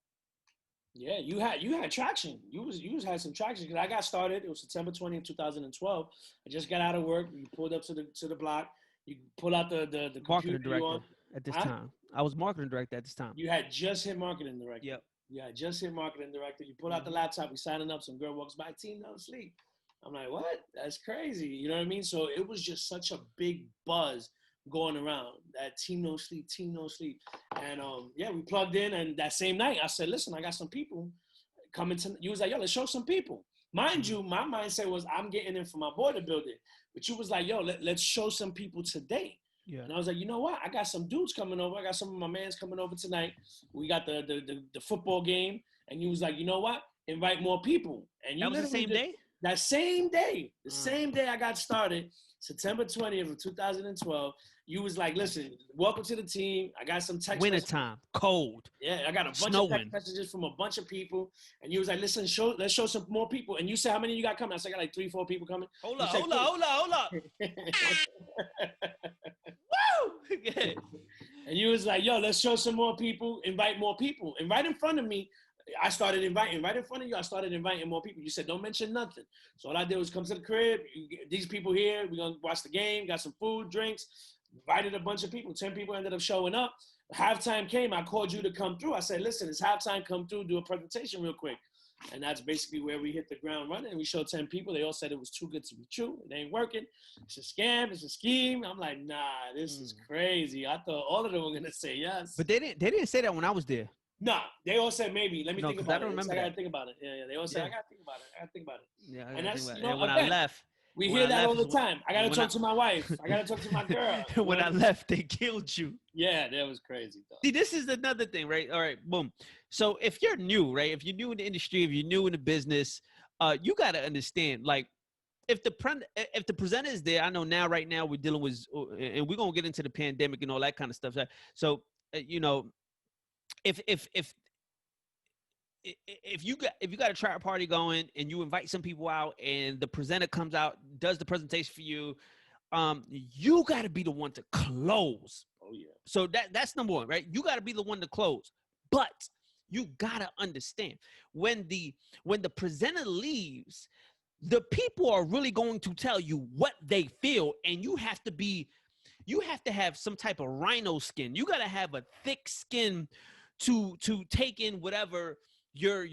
Yeah, you had traction. You had some traction because I got started. It was September 20th, 2012. I just got out of work. You pulled up to the block. You pull out the marketing director at this time. I was marketing director at this time. You had just hit marketing director. Yep. Yeah, just hit marketing director. You pull out the laptop, you signing up. Some girl walks by, team no sleep. I'm like, what? That's crazy. You know what I mean? So it was just such a big buzz going around. That team no sleep, team no sleep. And yeah, we plugged in. And that same night, I said, listen, I got some people coming to. You was like, yo, let's show some people. Mind you, my mindset was I'm getting in for my boy to build it. But you was like, yo, let's show some people today. Yeah. And I was like, you know what? I got some dudes coming over. I got some of my mans coming over tonight. We got the football game. And you was like, you know what? Invite more people. And you that was the same day? That same day. The same day I got started, September 20th of 2012. You was like, listen, welcome to the team. I got some text wintertime, cold. Yeah, I got a bunch of text messages from a bunch of people. And you was like, listen, let's show some more people. And you said, how many you got coming? I said, I got like 3-4 people coming. Hold up. Woo! And you was like, yo, let's show some more people, invite more people. And right in front of me, I started inviting. Right in front of you, I started inviting more people. You said, don't mention nothing. So all I did was come to the crib. These people here, we're going to watch the game, got some food, drinks, invited a bunch of people. 10 people ended up showing up. Halftime came. I called you to come through. I said, listen, it's halftime. Come through, do a presentation real quick. And that's basically where we hit the ground running. We showed 10 people. They all said it was too good to be true. It ain't working. It's a scam. It's a scheme. I'm like, nah, this is crazy. I thought all of them were going to say yes. But they didn't say that when I was there. No, they all said maybe. Let me think about it. I remember got to think about it. Yeah. They all said, I got to think about it. Yeah, and that's, when I left. We hear that all the time. I got to talk to my wife. I got to talk to my girl. When I left, they killed you. Yeah, that was crazy, though. See, this is another thing, right? All right, boom. So if you're new, right? If you're new in the industry, if you're new in the business, you got to understand, like, if the presenter is there, I know right now we're dealing with, and we're going to get into the pandemic and all that kind of stuff. So, you know, if you got a trial party going and you invite some people out and the presenter comes out, does the presentation for you, you got to be the one to close. Oh yeah. So that's number one, right? You got to be the one to close. But you got to understand when the presenter leaves, the people are really going to tell you what they feel, and you have to have some type of rhino skin. You got to have a thick skin to take in whatever your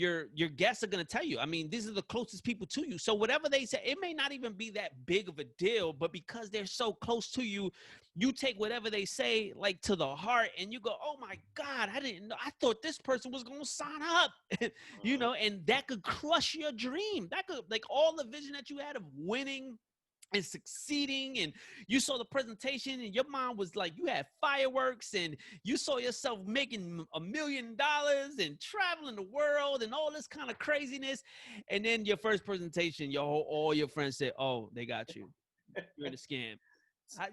guests are going to tell you. I mean, these are the closest people to you. So whatever they say, it may not even be that big of a deal, but because they're so close to you, you take whatever they say like to the heart and you go, oh my God, I didn't know. I thought this person was going to sign up, you know, and that could crush your dream. That could, like, all the vision that you had of winning and succeeding, and you saw the presentation and your mom was like, you had fireworks and you saw yourself making $1 million and traveling the world and all this kind of craziness. And then your first presentation, all your friends said, oh, they got you. You're in a scam.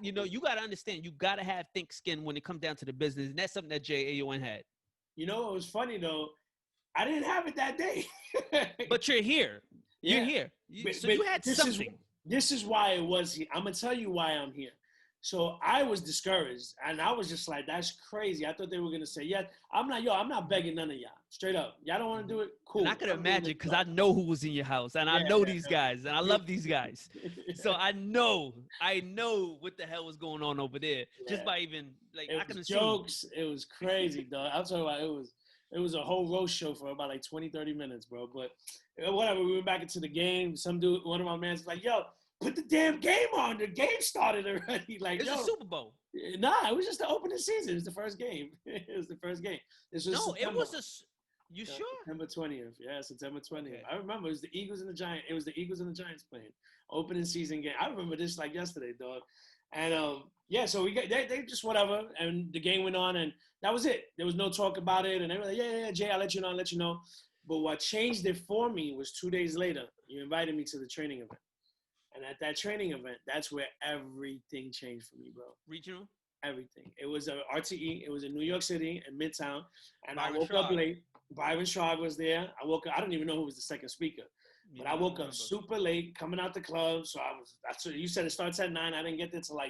You know, you got to understand, you got to have thick skin when it comes down to the business. And that's something that Jay Aon had. You know, it was funny though. I didn't have it that day. But you're here. You're here. So you had something. This is why it was here. I'm going to tell you why I'm here. So I was discouraged, and I was just like, that's crazy. I thought they were going to say yes. I'm not begging none of y'all. Straight up. Y'all don't want to do it? Cool. And I could imagine, because I know who was in your house, and I know these guys, and I love these guys. So I know what the hell was going on over there. Just by even, like, I can assume. Jokes. It was crazy, dog. I'm talking about it was a whole roast show for about like 20, 30 minutes, bro. But whatever, we went back into the game. Some dude, one of my mans was like, yo, put the damn game on. The game started already. Like, it's a Super Bowl. Nah, it was just the opening season. It was the first game. This was September. It was you sure? September 20th. Yeah, September 20th. Okay. I remember it was the Eagles and the Giants. It was the Eagles and the Giants playing. Opening season game. I remember this like yesterday, dog. And so we got they just whatever, and the game went on, and that was it. There was no talk about it, and they were like, yeah, Jay, I'll let you know. But what changed it for me was 2 days later, you invited me to the training event. And at that training event, that's where everything changed for me, bro. Regional? Everything. It was a RTE. It was in New York City, in Midtown. And I woke up late. Byron Shrog was there. I don't even know who was the second speaker. But I woke up super late, coming out the club. So you said it starts at 9. I didn't get there till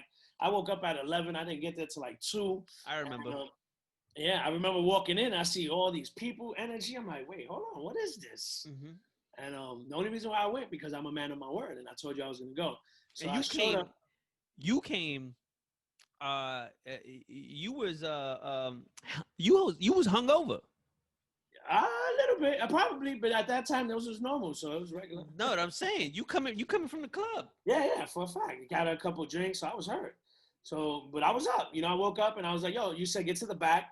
I woke up at 11. I didn't get there till 2. I remember. And, I remember walking in. I see all these people, energy. I'm like, wait, hold on. What is this? Mm-hmm. And the only reason why I went, because I'm a man of my word. And I told you I was going to go. So and you came, you was hungover. little bit, probably, but at that time, those was normal, so it was regular. No, what I'm saying, you coming from the club. Yeah, for a fact. Got a couple of drinks, so I was hurt. So, but I was up. I woke up and I was like, yo, you said get to the back.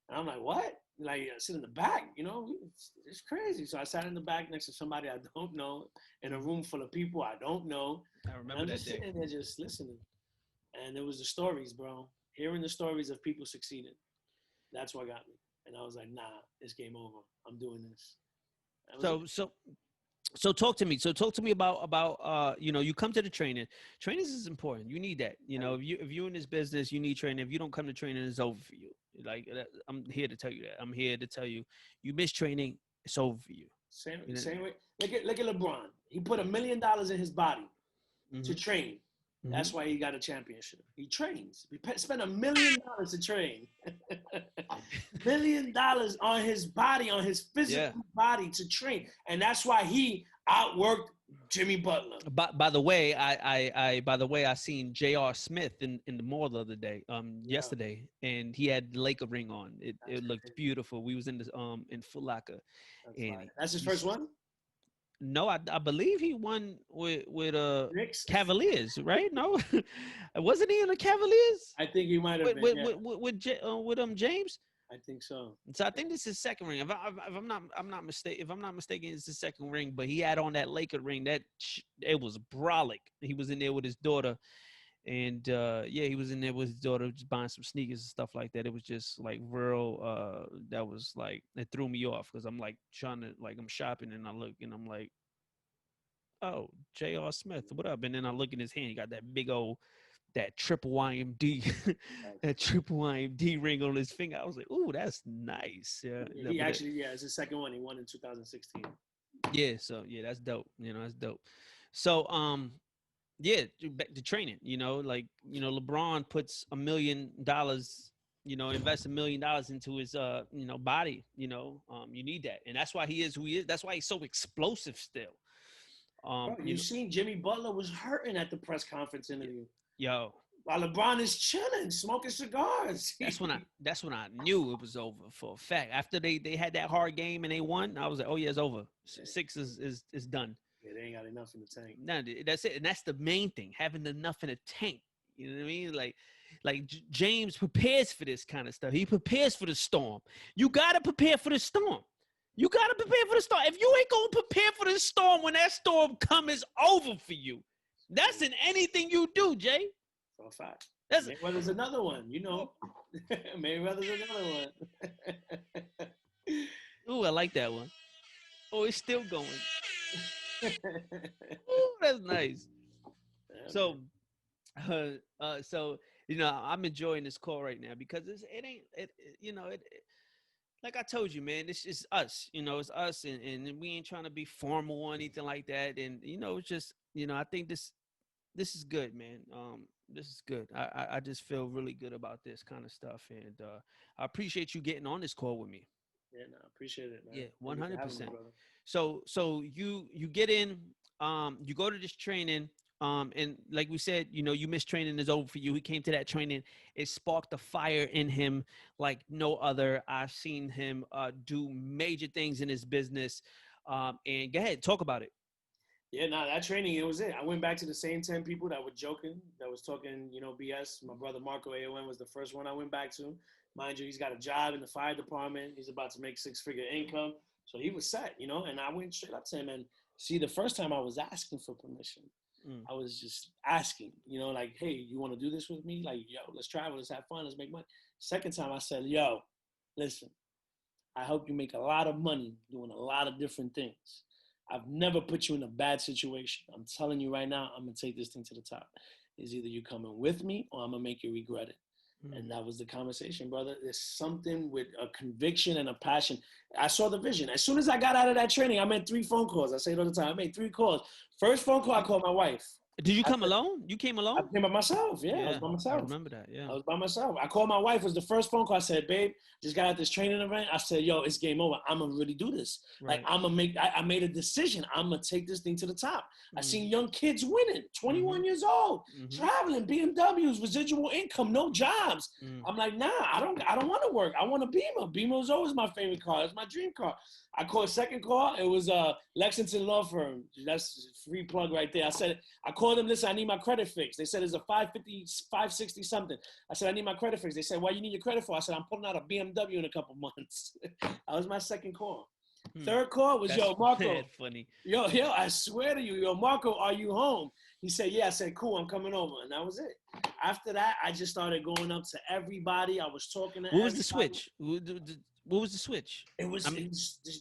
And I'm like, what? Like, sit in the back, it's crazy. So I sat in the back next to somebody I don't know in a room full of people I don't know. I remember I'm that just day. sitting there just listening. And it was the stories, bro. Hearing the stories of people succeeding. That's what got me. And I was like, nah, it's game over. I'm doing this. So talk to me. So talk to me about you come to the training. Training is important. You need that. If you're in this business, you need training. If you don't come to training, it's over for you. Like, I'm here to tell you that. I'm here to tell you, you miss training, it's over for you. Same way. Look at LeBron. He put $1 million in his body to train. That's why he got a championship. He trains. He spent $1 million to train. $1 million on his body, on his physical body to train, and that's why he outworked Jimmy Butler. By the way, I seen J.R. Smith in the mall the other day, yesterday, and he had the Laker ring on. It looked beautiful. We was in Foot Locker. That's his first one. No, I believe he won with Knicks? Cavaliers, right? No, wasn't he in the Cavaliers? I think he might have been with James. I think so. So I think this is his second ring. If I'm not mistaken, it's his second ring. But he had on that Laker ring. It was brolic. He was in there with his daughter, and he was in there with his daughter just buying some sneakers and stuff like that. It was just like real. That was like, it threw me off because I'm like I'm shopping and I look and I'm like, oh, J.R. Smith, what up? And then I look in his hand. He got that big old, that triple IMD, that triple IMD ring on his finger. I was like, ooh, that's nice. Yeah. It's his second one. He won in 2016. Yeah. So yeah, that's dope. That's dope. So back to training. LeBron puts $1 million. Invest $1 million into his body. You need that, and that's why he is who he is. That's why he's so explosive still. Bro, you seen Jimmy Butler was hurting at the press conference interview. Yo, while LeBron is chilling, smoking cigars. That's when I knew it was over for a fact. After they had that hard game and they won, I was like, oh yeah, it's over. Six is done. Yeah, they ain't got enough in the tank. No, that's it, and that's the main thing, having enough in the tank. You know what I mean? Like James prepares for this kind of stuff. He prepares for the storm. You gotta prepare for the storm. If you ain't gonna prepare for the storm when that storm comes, it's over for you. That's in anything you do, Jay. For a fact. Mayweather's another one, Mayweather's another one. Ooh, I like that one. Oh, it's still going. Ooh, that's nice. So, I'm enjoying this call right now because like I told you, man, it's just us. It's us, and we ain't trying to be formal or anything like that. And it's just, I think this is good, man. This is good. I just feel really good about this kind of stuff, and I appreciate you getting on this call with me. Yeah, no, I appreciate it, man. Yeah, 100%. So you get in, you go to this training, and like we said, you missed training is over for you. He came to that training. It sparked a fire in him like no other. I've seen him do major things in his business. And go ahead, talk about it. Yeah, that training, it was it. I went back to the same 10 people that were joking, that was talking, BS. My brother Marco Aon was the first one I went back to. Mind you, he's got a job in the fire department. He's about to make 6-figure income. So he was set, and I went straight up to him. And see, the first time I was asking for permission. I was just asking, like, hey, you want to do this with me? Like, yo, let's travel, let's have fun, let's make money. Second time I said, yo, listen, I hope you make a lot of money doing a lot of different things. I've never put you in a bad situation. I'm telling you right now, I'm going to take this thing to the top. It's either you coming with me or I'm going to make you regret it. And that was the conversation, brother. There's something with a conviction and a passion. I saw the vision. As soon as I got out of that training, I made 3 phone calls. I say it all the time. I made 3 calls. First phone call, I called my wife. Did you come alone? You came I alone? came by myself. Yeah, I was Yeah, by I myself. remember that. Yeah. I was by myself. I called my wife. It was the first phone call. I said, babe, just got out this training event. I said, yo, it's game over. I'm going to really do this. Like, Right. I made a decision. I'm going to take this thing to the top. I seen Mm-hmm. young kids winning, 21 years old, Mm-hmm. traveling, BMWs, residual income, no jobs. Mm. I'm like, nah, I don't want to work. I want a Beamer. Beamer was always my favorite car. It's my dream car. I called second call. It was Lexington Law Firm. That's a free plug right there. I called them, listen, I need my credit fixed. They said it's a 550, 560 something. I said, I need my credit fixed. They said, why you need your credit for? I said, I'm pulling out a BMW in a couple months. That was my second call. Third call was, That's yo, Marco. funny. Yo, I swear to you, yo, Marco, are you home? He said, yeah. I said, cool, I'm coming over. And that was it. After that, I just started going up to everybody. I was talking to What was everybody. the switch? What was the switch? It was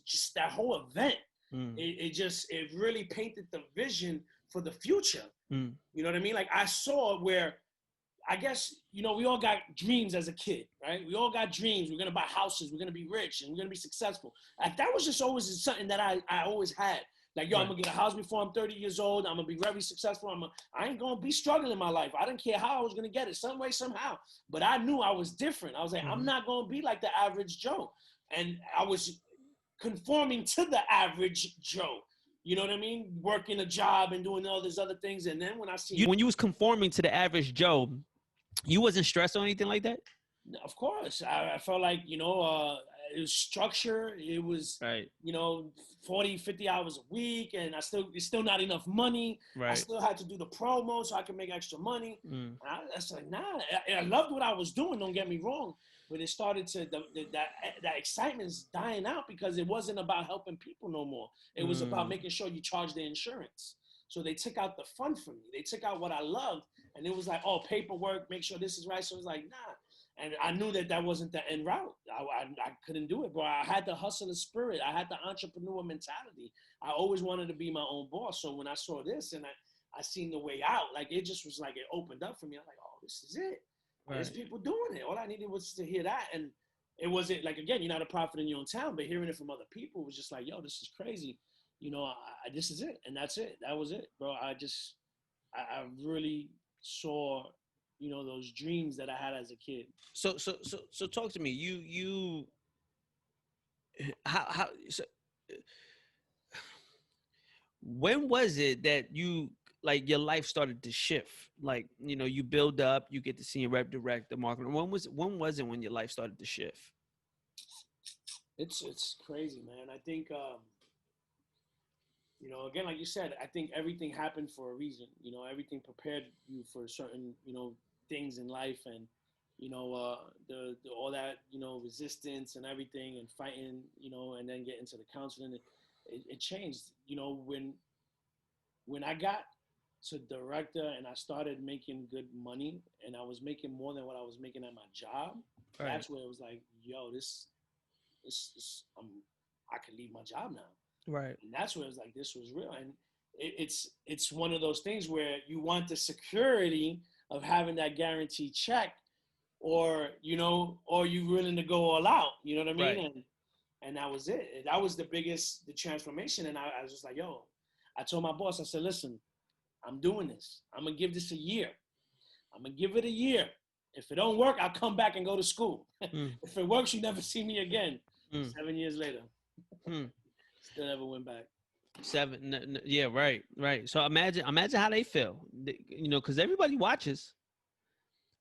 just that whole event. Mm. It really painted the vision for the future. Mm. You know what I mean? Like I saw where, I guess, we all got dreams as a kid, right? We all got dreams. We're going to buy houses. We're going to be rich and we're going to be successful. Like that was just always something that I always had. Like, yo, right. I'm going to get a house before I'm 30 years old. I'm going to be very successful. I ain't going to be struggling in my life. I didn't care how I was going to get it, some way, somehow. But I knew I was different. I was like, I'm not going to be like the average Joe. And I was conforming to the average Joe. You know what I mean? Working a job and doing all these other things. And then when I see when you was conforming to the average Joe, you wasn't stressed or anything like that? Of course. I felt like, it was structure. It was, right. 40, 50 hours a week. And it's still not enough money. Right. I still had to do the promo so I could make extra money. I was like, nah, I loved what I was doing. Don't get me wrong. But it started to, that excitement's dying out because it wasn't about helping people no more. It was about making sure you charge the insurance. So they took out the fun from me. They took out what I loved. And it was like, oh, paperwork, make sure this is right. So it was like, nah. And I knew that wasn't the end route. I couldn't do it, bro. I had the hustler spirit. I had the entrepreneur mentality. I always wanted to be my own boss. So when I saw this and I seen the way out, like it just was like it opened up for me. I'm like, oh, this is it. Right. There's people doing it. All I needed was to hear that. And it wasn't like, again, you're not a prophet in your own town, but hearing it from other people was just like, yo, this is crazy. This is it. And that's it. That was it, bro. I really saw, those dreams that I had as a kid. So talk to me. When was it that your life started to shift? Like, you build up, you get to see a rep director, marketing. When was it when your life started to shift? It's crazy, man. I think, again, like you said, I think everything happened for a reason. Everything prepared you for certain, things in life, and all that, resistance and everything, and fighting, and then getting to the counseling. It changed. When I got to director and I started making good money, and I was making more than what I was making at my job. Right. That's where it was like, yo, this I could leave my job now. Right. And that's where it was like, this was real. And it's one of those things where you want the security of having that guaranteed check, or you willing to go all out. You know what I mean? Right. And that was it. That was the transformation. And I was just like, yo, I told my boss, I said, listen, I'm doing this. I'm going to give this a year. I'm going to give it a year. If it don't work, I'll come back and go to school. If it works, you never see me again. 7 years later. Still never went back. 7, yeah, right. So imagine how they feel, because everybody watches.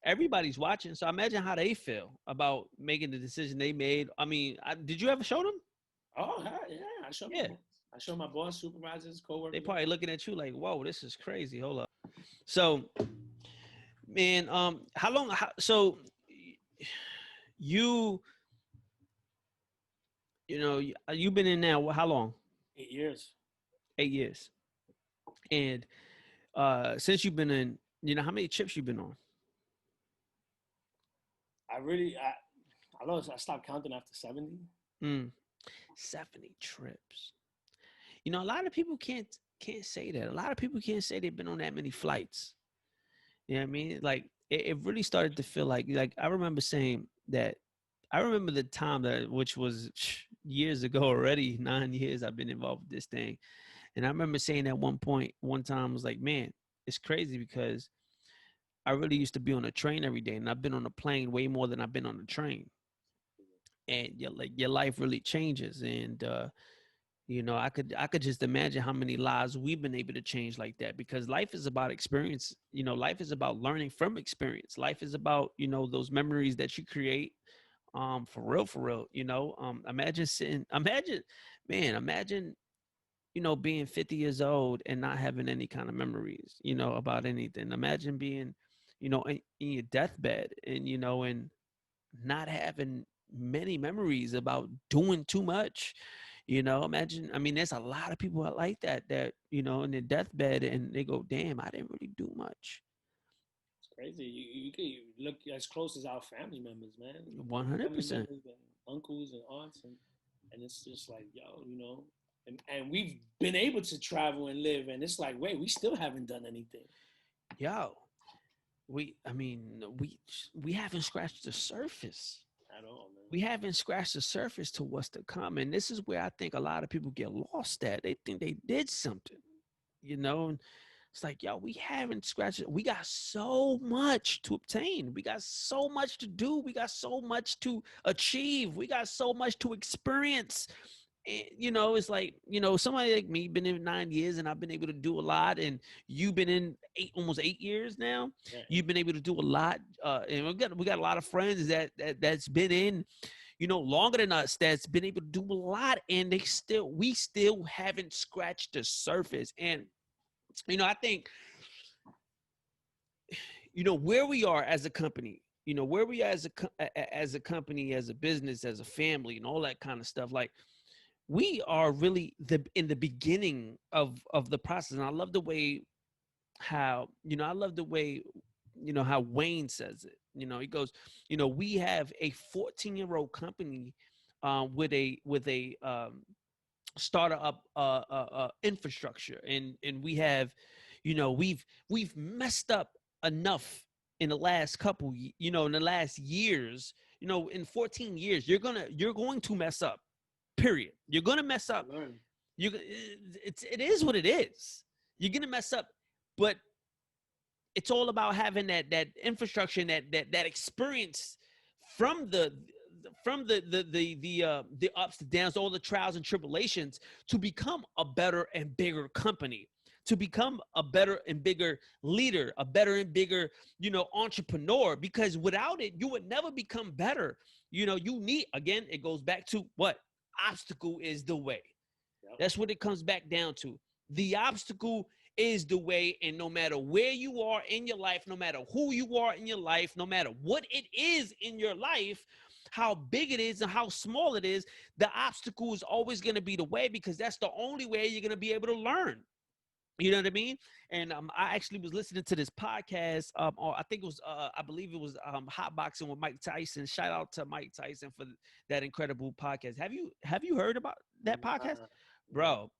Everybody's watching. So imagine how they feel about making the decision they made. I mean, did you ever show them? Oh, yeah, I showed them. I showed my boss, supervisors, coworkers. They probably looking at you like, whoa, this is crazy. Hold up. So, man, how long? So you've been in now, how long? 8 years. 8 years. And since you've been in, how many trips you've been on? I stopped counting after 70. 70 trips. A lot of people can't say that. A lot of people can't say they've been on that many flights. You know what I mean? Like it really started to feel like I remember saying that. I remember the time which was years ago already, 9 years I've been involved with this thing. And I remember saying at one time, I was like, man, it's crazy because I really used to be on a train every day, and I've been on a plane way more than I've been on a train. And your life really changes, and I could just imagine how many lives we've been able to change like that, because life is about experience. Life is about learning from experience. Life is about those memories that you create. For real. Imagine sitting. Imagine being 50 years old and not having any kind of memories, about anything. Imagine being, in your deathbed and not having many memories about doing too much. Imagine, I mean, there's a lot of people like that in their deathbed and they go, damn, I didn't really do much. It's crazy. You can look as close as our family members, man. Family 100%. members and uncles and aunts, and it's just like, yo, and we've been able to travel and live, and it's like, wait, we still haven't done anything Yo, we haven't scratched the surface. at all, man. We haven't scratched the surface to what's to come. And this is where I think a lot of people get lost at. They think they did something, and it's like, yo, we haven't scratched it. We got so much to obtain. We got so much to do. We got so much to achieve. We got so much to experience. It's like, somebody like me been in 9 years and I've been able to do a lot. And you've been in almost 8 years now. Yeah. You've been able to do a lot. And we got a lot of friends that's been in, longer than us, that's been able to do a lot. And we still haven't scratched the surface. And, I think, where we are as a company, where we are as a company, as a business, as a family, and all that kind of stuff. Like, we are really in the beginning of the process. And I love the way how, how Wayne says it. He goes, we have a 14-year-old company with a startup infrastructure, and we have, we've messed up enough in the last couple, in the last years, in 14 years, you're going to mess up. Period. You're gonna mess up. It is what it is. You're gonna mess up, but it's all about having that infrastructure and that experience from the ups and downs, all the trials and tribulations, to become a better and bigger company, to become a better and bigger leader, a better and bigger, entrepreneur. Because without it, you would never become better. You need, again, it goes back to what? Obstacle is the way. Yep. That's what it comes back down to. The obstacle is the way. And no matter where you are in your life, no matter who you are in your life, no matter what it is in your life, how big it is and how small it is, the obstacle is always going to be the way, because that's the only way you're going to be able to learn. You know what I mean? And I actually was listening to this podcast. Or I think it was, I believe it was Hot Boxing with Mike Tyson. Shout out to Mike Tyson for that incredible podcast. Have you heard about that podcast, bro?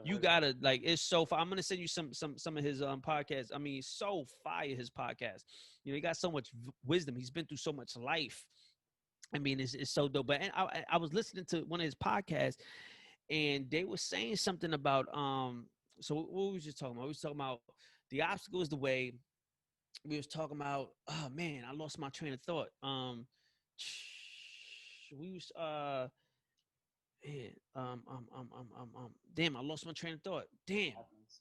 You gotta, like, it's so far. I'm gonna send you some of his podcasts. I mean, so fire, his podcast. He got so much wisdom. He's been through so much life. I mean, it's so dope. But I was listening to one of his podcasts, and they were saying something about so what we was just talking about? We was talking about the obstacle is the way. We was talking about, oh man, I lost my train of thought. We was man, damn, I lost my train of thought. Damn.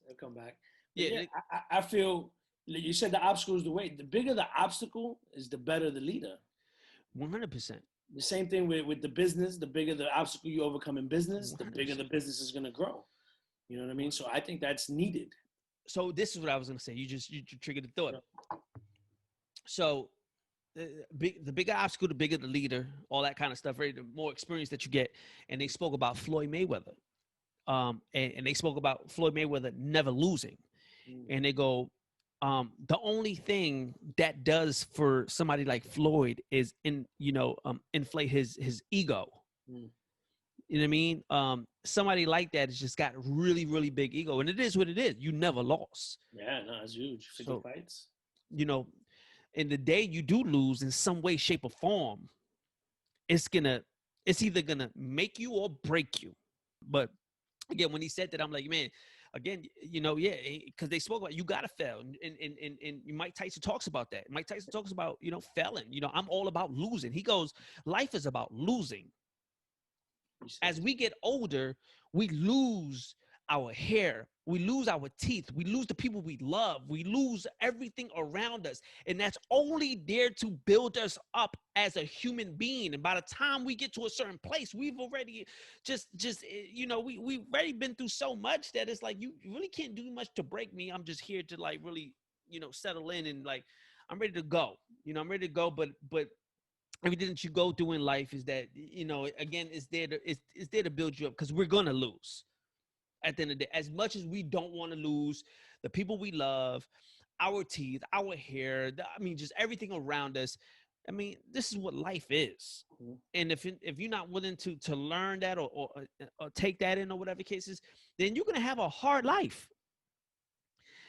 It'll come back. Yeah, I feel you said the obstacle is the way. The bigger the obstacle is, the better the leader. 100%. The same thing with the business. The bigger the obstacle you overcome in business, 100%. The bigger the business is going to grow. You know what I mean? So I think that's needed. So this is what I was going to say. You triggered the thought. Sure. So the bigger obstacle, the bigger the leader, all that kind of stuff, right? The more experience that you get. And they spoke about Floyd Mayweather. And they spoke about Floyd Mayweather never losing. And they go, the only thing that does for somebody like Floyd is inflate his ego. You know what I mean? Somebody like that has just got really, really big ego, and it is what it is. You never lost. Yeah, no, it's huge. 50 fights. In the day you do lose in some way, shape, or form, it's either gonna make you or break you. But again, when he said that, I'm like, man, again, you know, yeah, because they spoke about you gotta fail, and Mike Tyson talks about that. Mike Tyson talks about, you know, failing. You know, I'm all about losing. He goes, life is about losing. As we get older, we lose our hair, we lose our teeth, we lose the people we love, we lose everything around us, and that's only there to build us up as a human being. And by the time we get to a certain place, we've already just you know, we've already been through so much that it's like you really can't do much to break me. I'm just here to like really, you know, settle in, and like I'm ready to go. You know, I'm ready to go, but everything that you go through in life is that, you know, again, it's there to it's there to build you up, because we're gonna lose at the end of the day. As much as we don't want to lose the people we love, our teeth, our hair, I mean, just everything around us. I mean, this is what life is. And if you're not willing to learn that, or take that in, or whatever cases, then you're gonna have a hard life.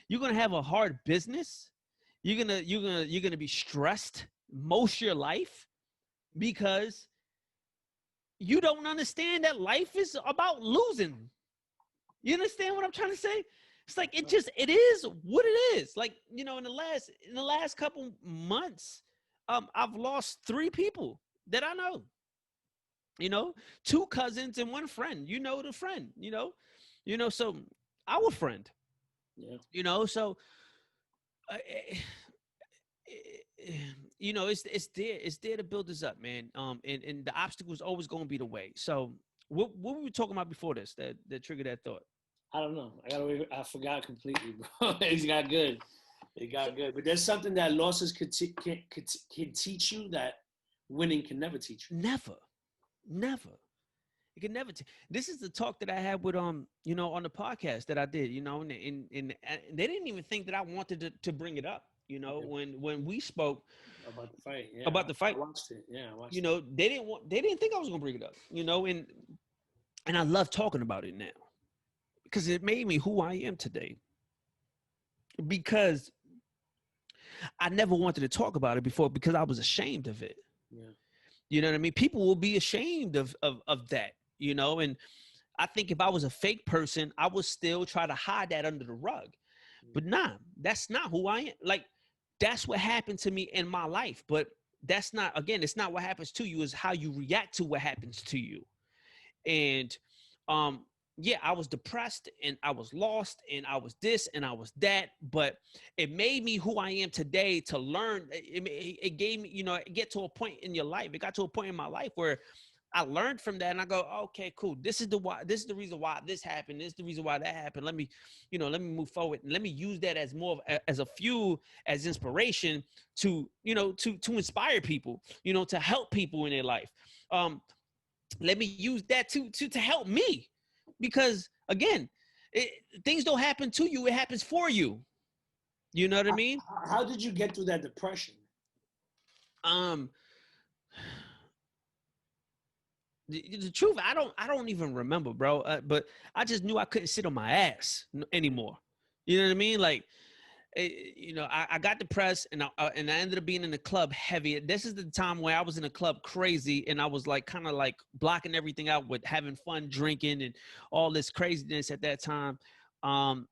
You're gonna have a hard business. You're gonna be stressed most of your life, because you don't understand that life is about losing. You understand what I'm trying to say? It's like it is what it is. Like, you know, in the last couple months, I've lost 3 people that I know. You know, 2 cousins and 1 friend. You know, the friend. So our friend. Yeah. You know, so uh, you know, it's there to build us up, man. And the obstacle is always going to be the way. So what were we talking about before this that triggered that thought? I don't know. I forgot completely, bro. It got good. It got good. But there's something that losses can teach you that winning can never teach you. Never. It can never. This is the talk that I had with you know, on the podcast that I did. You know, and they didn't even think that I wanted to bring it up. You know, when we spoke about the fight, about the fight, I watched it. Yeah, I watched it. You know, they didn't think I was gonna bring it up. You know, and I love talking about it now, because it made me who I am today. Because I never wanted to talk about it before, because I was ashamed of it. Yeah. You know what I mean? People will be ashamed of that, you know, and I think if I was a fake person, I would still try to hide that under the rug. But nah, that's not who I am. Like, that's what happened to me in my life. But that's not, again, it's not what happens to you, is how you react to what happens to you. And yeah, I was depressed, and I was lost, and I was this, and I was that, but it made me who I am today. To learn, it gave me, you know, it get to a point in your life. It got to a point in my life where I learned from that, and I go, okay, cool. This is the reason why this happened. This is the reason why that happened. Let me move forward, and let me use that as more of as a fuel, as inspiration to, you know, to inspire people, you know, to help people in their life. Let me use that to help me, because again, things don't happen to you, it happens for you. You know what I mean? How did you get through that depression? The truth, I don't even remember, bro. But I just knew I couldn't sit on my ass anymore. You know what I mean? Like, you know, I got depressed, and I ended up being in the club heavy. This is the time where I was in the club crazy, and I was like kind of like blocking everything out with having fun, drinking, and all this craziness at that time. I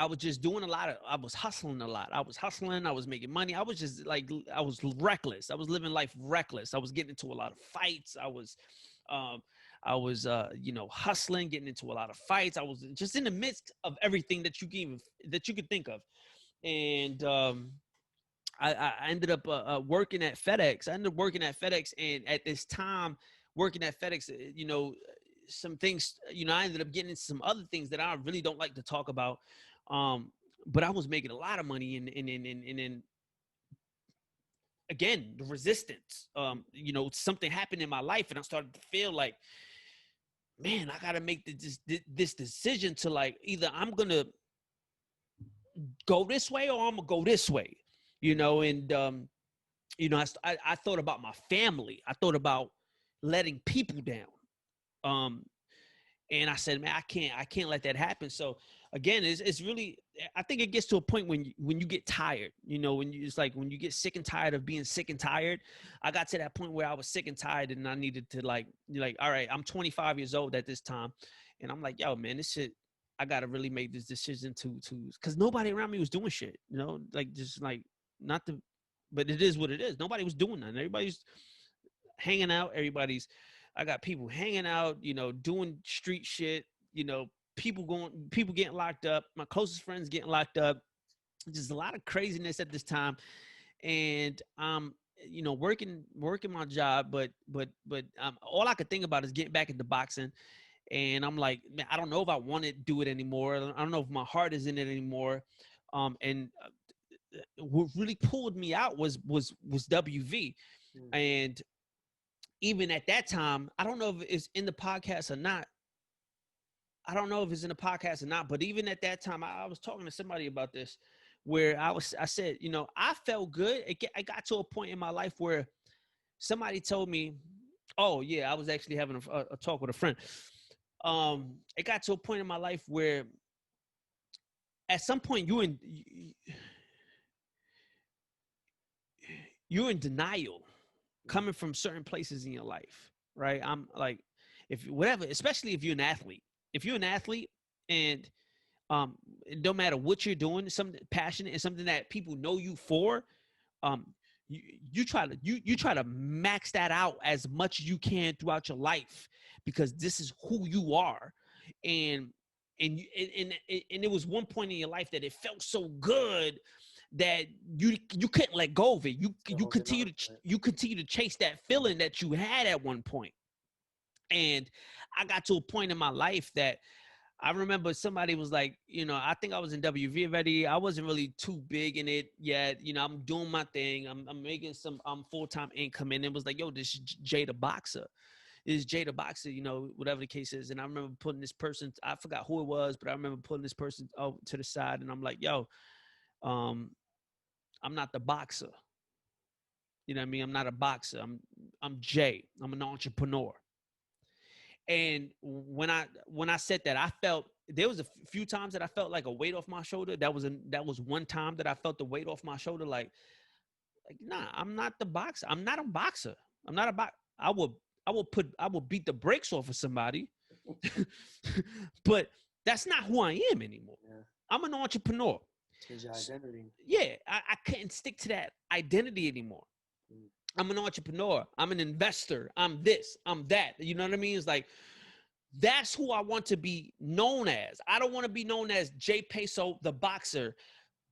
was just doing I was hustling a lot. I was making money. I was just like, I was reckless. I was living life reckless. I was getting into a lot of fights. I was you know, hustling, getting into a lot of fights. I was just in the midst of everything that you could think of. And I ended up working at FedEx. I ended up working at FedEx, and at this time, working at FedEx, you know, some things, you know, I ended up getting into some other things that I really don't like to talk about. But I was making a lot of money, and again, the resistance. You know, something happened in my life, and I started to feel like, man, I gotta make this decision to, like, either I'm gonna go this way or I'm gonna go this way. You know, and you know, I thought about my family. I thought about letting people down. And I said, man, I can't let that happen. So again, it's really, I think it gets to a point when you get tired, you know, when you, it's like when you get sick and tired of being sick and tired. I got to that point where I was sick and tired, and I needed to like, all right, I'm 25 years old at this time. And I'm like, yo, man, this shit, I got to really make this decision cause nobody around me was doing shit, you know, like just like not the, but it is what it is. Nobody was doing that. Everybody's hanging out. I got people hanging out, you know, doing street shit, you know, people getting locked up. My closest friends getting locked up. Just a lot of craziness at this time. And you know, working my job, but all I could think about is getting back into boxing. And I'm like, man, I don't know if I want to do it anymore. I don't know if my heart is in it anymore. And what really pulled me out was WV. And even at that time, I don't know if it's in the podcast or not. But even at that time, I was talking to somebody about this, where I said, you know, I felt good. I got to a point in my life where somebody told me, oh yeah, I was actually having a talk with a friend. It got to a point in my life where at some point you're in denial coming from certain places in your life, right? I'm like, if whatever, especially if you're an athlete, and it don't matter what you're doing, something passionate and something that people know you for, um, you try to max that out as much as you can throughout your life, because this is who you are. And and it was one point in your life that it felt so good that you couldn't let go of it. You continue to chase that feeling that you had at one point. And I got to a point in my life that I remember somebody was like, you know, I think I was in WV already. I wasn't really too big in it yet. You know, I'm doing my thing. I'm making some full-time income. And it was like, yo, this is Jay the Boxer. This is Jay the Boxer, you know, whatever the case is. And I remember putting this person, I forgot who it was, but I remember putting this person to the side. And I'm like, yo, um, I'm not the boxer. You know what I mean? I'm not a boxer. I'm Jay. I'm an entrepreneur. And when I said that, I felt there was a few times that I felt like a weight off my shoulder. That was one time that I felt the weight off my shoulder. Like nah, I'm not the boxer. I'm not a boxer. I'm not a box. I will beat the brakes off of somebody, but that's not who I am anymore. Yeah. I'm an entrepreneur. Change your identity. Yeah, I couldn't stick to that identity anymore. I'm an entrepreneur. I'm an investor. I'm this. I'm that. You know what I mean? It's like, that's who I want to be known as. I don't want to be known as Jay Payso, the boxer.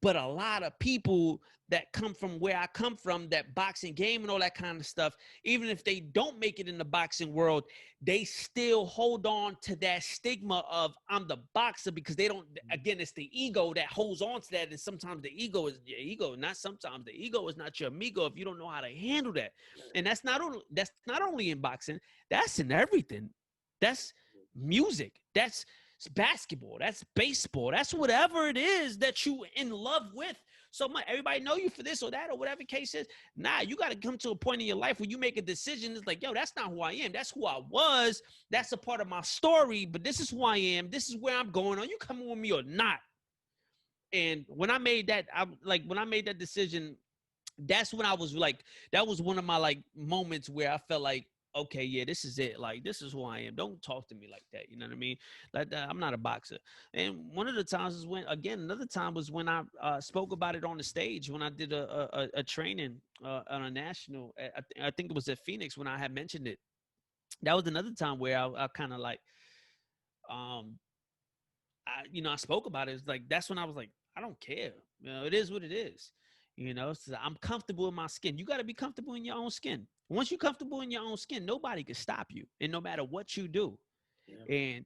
But a lot of people that come from where I come from, that boxing game and all that kind of stuff, even if they don't make it in the boxing world, they still hold on to that stigma of I'm the boxer, because they don't, again, it's the ego that holds on to that. And sometimes the ego is your ego, not sometimes the ego is not your amigo if you don't know how to handle that. And that's not only in boxing, that's in everything. That's music. That's basketball, that's baseball, that's whatever it is that you in love with so much. Everybody know you for this or that or whatever the case is. Nah, you got to come to a point in your life where you make a decision. It's like, yo, that's not who I am. That's who I was. That's a part of my story, but this is who I am. This is where I'm going. Are you coming with me or not? And when I made that, when I made that decision, that's when I was like, that was one of my like moments where I felt like, okay, yeah, this is it. Like, this is who I am. Don't talk to me like that. You know what I mean? Like, I'm not a boxer. And one of the times is when, again, another time was when I spoke about it on the stage when I did a training on a national. I think it was at Phoenix when I had mentioned it. That was another time where I kind of like, I spoke about it. It's like, that's when I was like, I don't care. You know, it is what it is. You know, so I'm comfortable in my skin. You got to be comfortable in your own skin. Once you're comfortable in your own skin, nobody can stop you. And no matter what you do. Yeah. And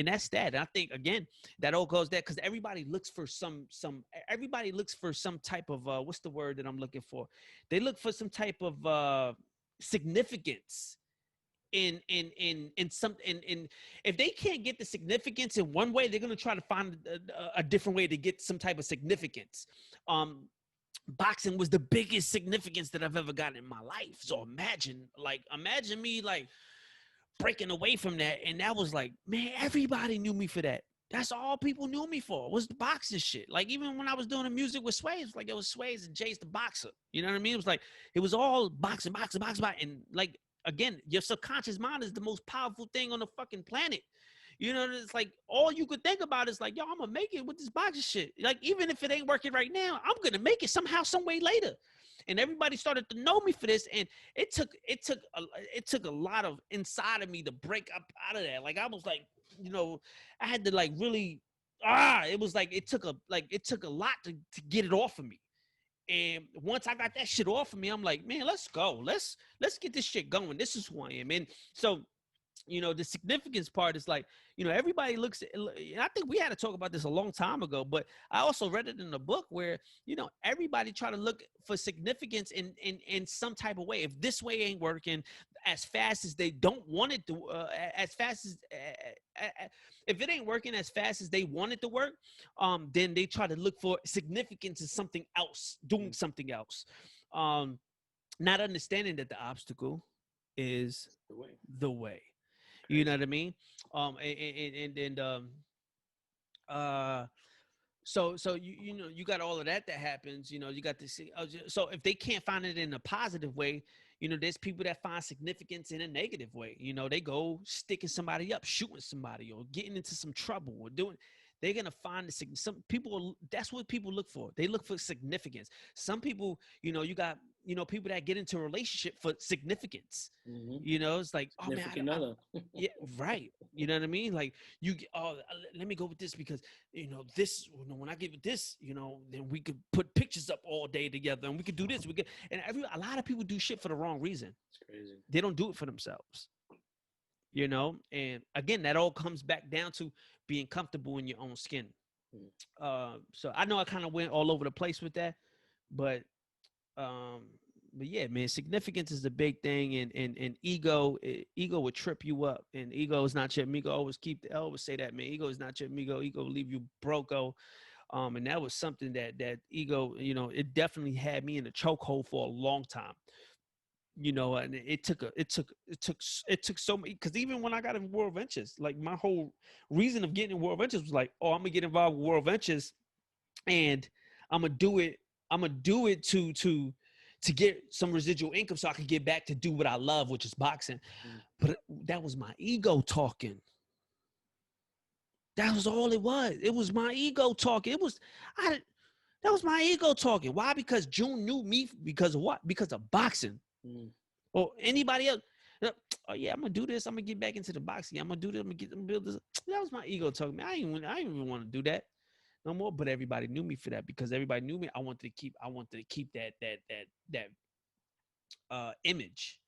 that's that. And I think, again, that all goes there because everybody looks for some type of, what's the word that I'm looking for? They look for some type of significance in if they can't get the significance in one way, they're going to try to find a different way to get some type of significance. Boxing was the biggest significance that I've ever gotten in my life. So imagine me like breaking away from that. And that was like, man, everybody knew me for that. That's all people knew me for, was the boxing shit. Like, even when I was doing the music with Sway, it was like, it was Sway's and Jay's the boxer. You know what I mean? It was like, it was all boxing. And like, again, your subconscious mind is the most powerful thing on the fucking planet. You know, it's like, all you could think about is like, yo, I'm gonna make it with this boxing shit. Like, even if it ain't working right now, I'm gonna make it somehow, some way later. And everybody started to know me for this, and it took a lot of inside of me to break up out of that. Like, I was like, you know, I had to like really it was like it took a lot to get it off of me. And once I got that shit off of me, I'm like, man, let's go. Let's get this shit going. This is who I am. And so, you know, the significance part is like, you know, everybody looks at, I think we had to talk about this a long time ago, but I also read it in a book where, you know, everybody try to look for significance in some type of way. If this way ain't working as fast as they don't want it to, as fast as, if it ain't working as fast as they want it to work, then they try to look for significance in something else, doing something else. Not understanding that the obstacle is the way. You know what I mean? So you know, you got all of that happens. You know, you got this. So if they can't find it in a positive way, you know, there's people that find significance in a negative way. You know, they go sticking somebody up, shooting somebody, or getting into some trouble, or doing. They're gonna find some people. That's what people look for. They look for significance. Some people, you know, you got, you know, people that get into a relationship for significance. Mm-hmm. You know, it's like, oh man, yeah, right. You know what I mean? Like, you get, oh, let me go with this because, you know, this, you know, when I give it this, you know, then we could put pictures up all day together, and we could do this. We could, and a lot of people do shit for the wrong reason. It's crazy. They don't do it for themselves. You know, and again, that all comes back down to being comfortable in your own skin. So I know I kind of went all over the place with that, but yeah, man, significance is the big thing, and ego would trip you up, and ego is not your amigo. I always say that, man. Ego is not your amigo. Ego will leave you broke. And that was something that ego, you know, it definitely had me in a chokehold for a long time. You know, and it took so many, because even when I got in World Ventures, like, my whole reason of getting in World Ventures was like, oh, I'm gonna get involved with World Ventures, and I'm gonna do it to get some residual income so I can get back to do what I love, which is boxing. But that was my ego talking. That was all it was. It was my ego talking. That was my ego talking. Why? Because June knew me because of what? Because of boxing. Or anybody else. Oh yeah, I'm gonna do this. I'm gonna get back into the boxing. I'm gonna do this. I'm gonna build this. That was my ego talking. I didn't even want to do that no more. But everybody knew me for that, because everybody knew me. I wanted to keep that image.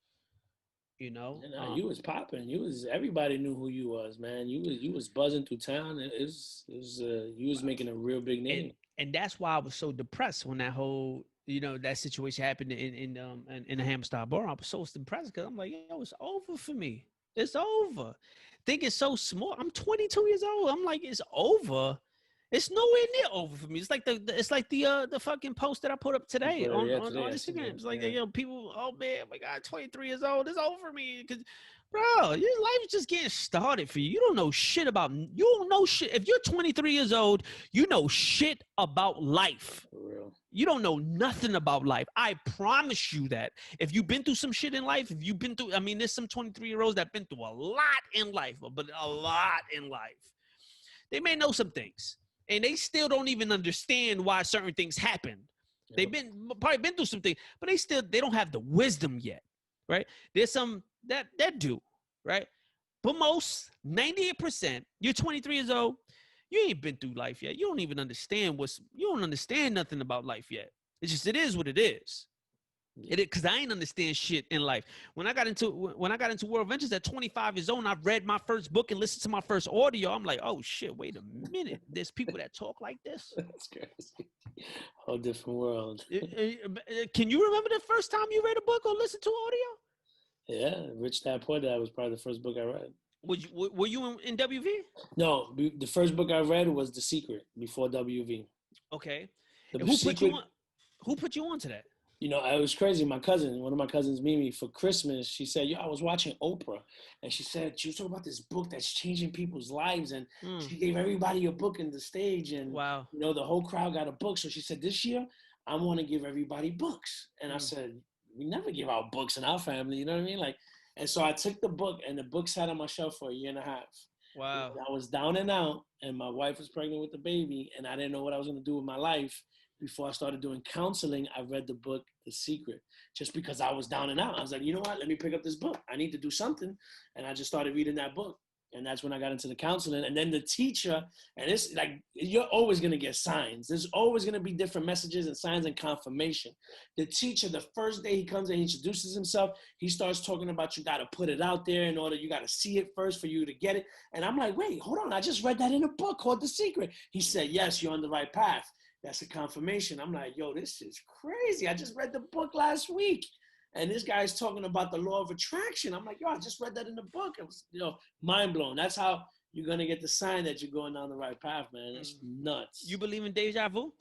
You know, you was popping. Everybody knew who you was, man. You was buzzing through town. You was making a real big name. And that's why I was so depressed when that whole, you know, that situation happened in the Hammerstein Bar. I was so depressed because I'm like, yo, it's over for me. It's over. Think it's so small. I'm 22 years old. I'm like, it's over. It's nowhere near over for me. It's like the fucking post that I put up today on Instagram. It's like, you know, people, oh man, my God, 23 years old. It's over for me. Because, bro, your life is just getting started for you. You don't know shit about, you don't know shit. If you're 23 years old, you know shit about life. For real. You don't know nothing about life. I promise you that. If you've been through some shit in life, there's some 23-year-olds that been through a lot in life, but a lot in life. They may know some things, and they still don't even understand why certain things happen. They've probably been through something, but they don't have the wisdom yet, right? There's some that do, right? But most, 98%, you're 23 years old, you ain't been through life yet. You don't even understand you don't understand nothing about life yet. It's just, it is what it is. Because I ain't understand shit in life. When I got into World Ventures at 25 years old, and I read my first book and listened to my first audio, I'm like, oh shit, wait a minute. There's people that talk like this. That's crazy. Whole different world. Can you remember the first time you read a book or listened to audio? Yeah, Rich Dad Poor Dad was probably the first book I read. Were you in WV? No, the first book I read was The Secret before WV. Okay. Who put you on to that? You know, it was crazy. My cousin, one of my cousins, Mimi, for Christmas, she said, "Yo, I was watching Oprah, and she said she was talking about this book that's changing people's lives, and Mm, she gave everybody a book in the stage, and wow. you know, the whole crowd got a book. So she said, this year, I want to give everybody books, and I Mm, said, we never give out books in our family, you know what I mean? Like, and so I took the book, and the book sat on my shelf for a year and a half. wow. When I was down and out, and my wife was pregnant with the baby, and I didn't know what I was going to do with my life. Before I started doing counseling, I read the book The Secret, just because I was down and out. I was like, you know what? Let me pick up this book. I need to do something, and I just started reading that book. And that's when I got into the counseling. And then the teacher, and it's like you're always gonna get signs. There's always gonna be different messages and signs and confirmation. The teacher, the first day he comes and he introduces himself, he starts talking about you gotta put it out there in order, you gotta see it first for you to get it. And I'm like, wait, hold on, I just read that in a book called The Secret. He said, yes, you're on the right path. That's a confirmation. I'm like, yo, this is crazy. I just read the book last week. And this guy's talking about the law of attraction. I'm like, yo, I just read that in the book. It was, mind blown. That's how you're gonna get the sign that you're going down the right path, man. That's Mm. You nuts. believe in deja vu?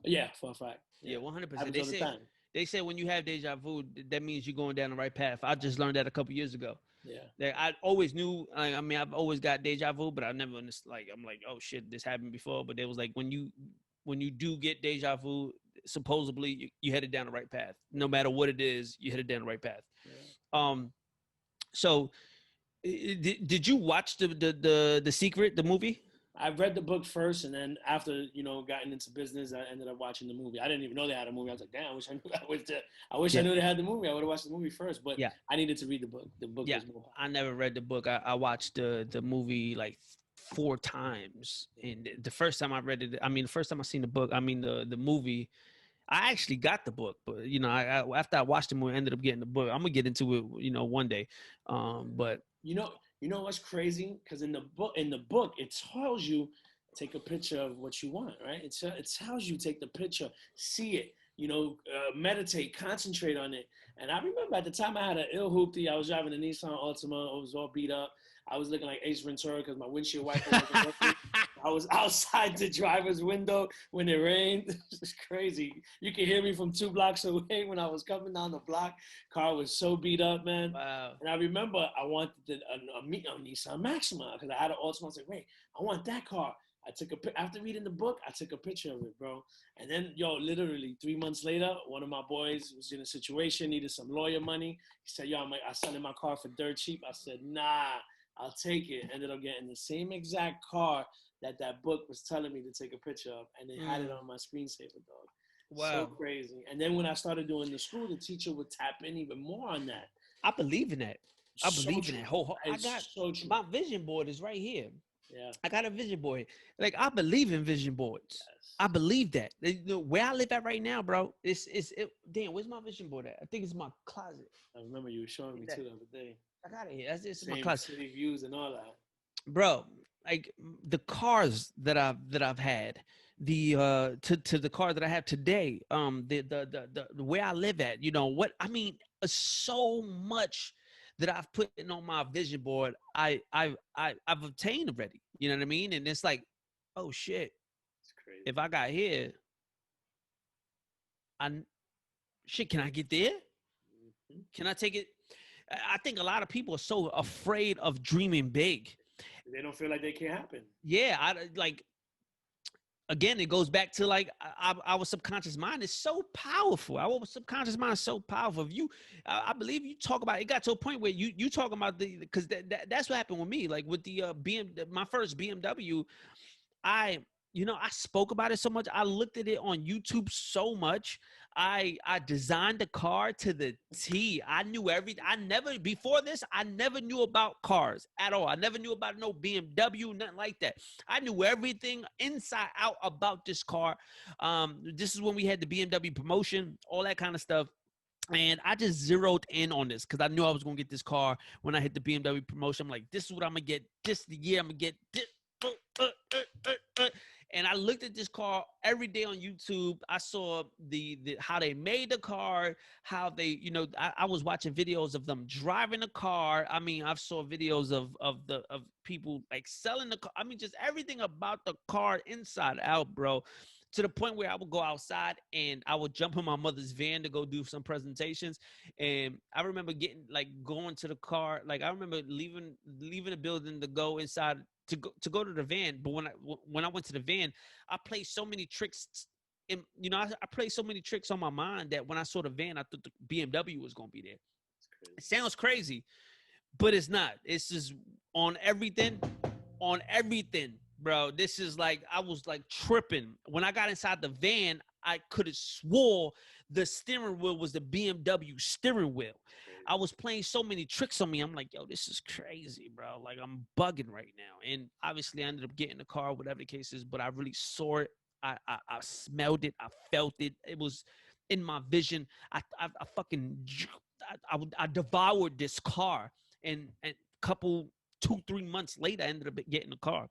Yeah, for a fact. Yeah, Yeah, 100%. happens all the time. They say when you have deja vu, that means you're going down the right path. I just learned that a couple years ago. Yeah, Like I always knew. I mean, I've always got deja vu, but I never like. I'm like, oh shit, this happened before. But it was like when you do get deja vu, supposedly you headed down the right path. No matter what it is, you headed down the right path. yeah. Um. So, did you watch the Secret, the movie? I read the book first, and then after gotten into business, I ended up watching the movie. I didn't even know they had a movie. I was like, damn, I wish I knew. I Yeah. knew they had the movie. I would have watched the movie first, but Yeah. I needed to read the book. The book Yeah. was more I powerful. never read the book. I watched the movie like 4 times, and the first time I read it, I mean, the first time I seen the book, I mean the movie. I actually got the book, but after I watched the movie, I ended up getting the book. I'm gonna get into it, one day. But You know what's crazy? Because in the book, it tells you take a picture of what you want, right? It tells you take the picture, see it, meditate, concentrate on it. And I remember at the time I had an ill hoopty. I was driving a Nissan Altima. It was all beat up. I was looking like Ace Ventura because my windshield wiper wasn't working. I was outside the driver's window when it rained. It's crazy. You can hear me from 2 blocks away when I was coming down the block. Car was so beat up, man. wow, And I remember I wanted a Nissan Maxima because I had an Altima. I was like, wait, I want that car. After reading the book, I took a picture of it, bro. And then, literally 3 months later, one of my boys was in a situation, needed some lawyer money. He said, yo, I'm selling my car for dirt cheap. I said, nah, I'll take it. Ended up getting the same exact car that book was telling me to take a picture of, and they had it mm, on my screensaver, dog. So wow. crazy. And then when I started doing the school, the teacher would tap in even more on that. I believe in that. I So believe in true. that whole. I got It's so true. my vision board is right here. Yeah. I got a vision board. Like I believe in vision boards. Yes. I believe that. Where I live at right now, bro. Damn, where's my vision board at? I think it's my closet. I remember you were showing me too the other day. I got it here. That's just my Same closet, city views and all that. bro. Like the cars that I've had, to the car that I have today. The where I live at. You know what I mean? So much that I've put in on my vision board. I've obtained already. You know what I mean? And it's like, oh shit. It's crazy. If I got here, I shit. Can I get there? Mm-hmm. Can I take it? I think a lot of people are so afraid of dreaming big. They don't feel like they can happen. Yeah, I like. Again, it goes back to like our subconscious mind is so powerful. Our subconscious mind is so powerful. If you, I believe you talk about it, got to a point where you talking about because that's what happened with me. Like with the my first BMW, I I spoke about it so much. I looked at it on YouTube so much. I designed the car to the T. I knew everything. Before this, I never knew about cars at all. I never knew about no BMW, nothing like that. I knew everything inside out about this car. This is when we had the BMW promotion, all that kind of stuff. And I just zeroed in on this because I knew I was gonna get this car when I hit the BMW promotion. I'm like, this is what I'm gonna get. This is the year I'm gonna get. This. And I looked at this car every day on YouTube. I saw the how they made the car, how they, I was watching videos of them driving the car. I mean, I saw videos of people like selling the car. I mean, just everything about the car inside out, bro. to the point where I would go outside and I would jump in my mother's van to go do some presentations. And I remember going to the car. Like I remember leaving the building to go inside to go to the van. But when I went to the van, I played so many tricks. And I played so many tricks on my mind that when I saw the van, I thought the BMW was gonna be there. It sounds crazy, but it's not. It's just on everything, bro. This is like I was like tripping when I got inside the van. I could have swore the steering wheel was the BMW steering wheel. I was playing so many tricks on me. I'm like, yo, this is crazy, bro. Like I'm bugging right now. And obviously, I ended up getting the car, whatever the case is. But I really saw it. I smelled it. I felt it. It was in my vision. I devoured this car, and couple 2-3 months later, I ended up getting a car,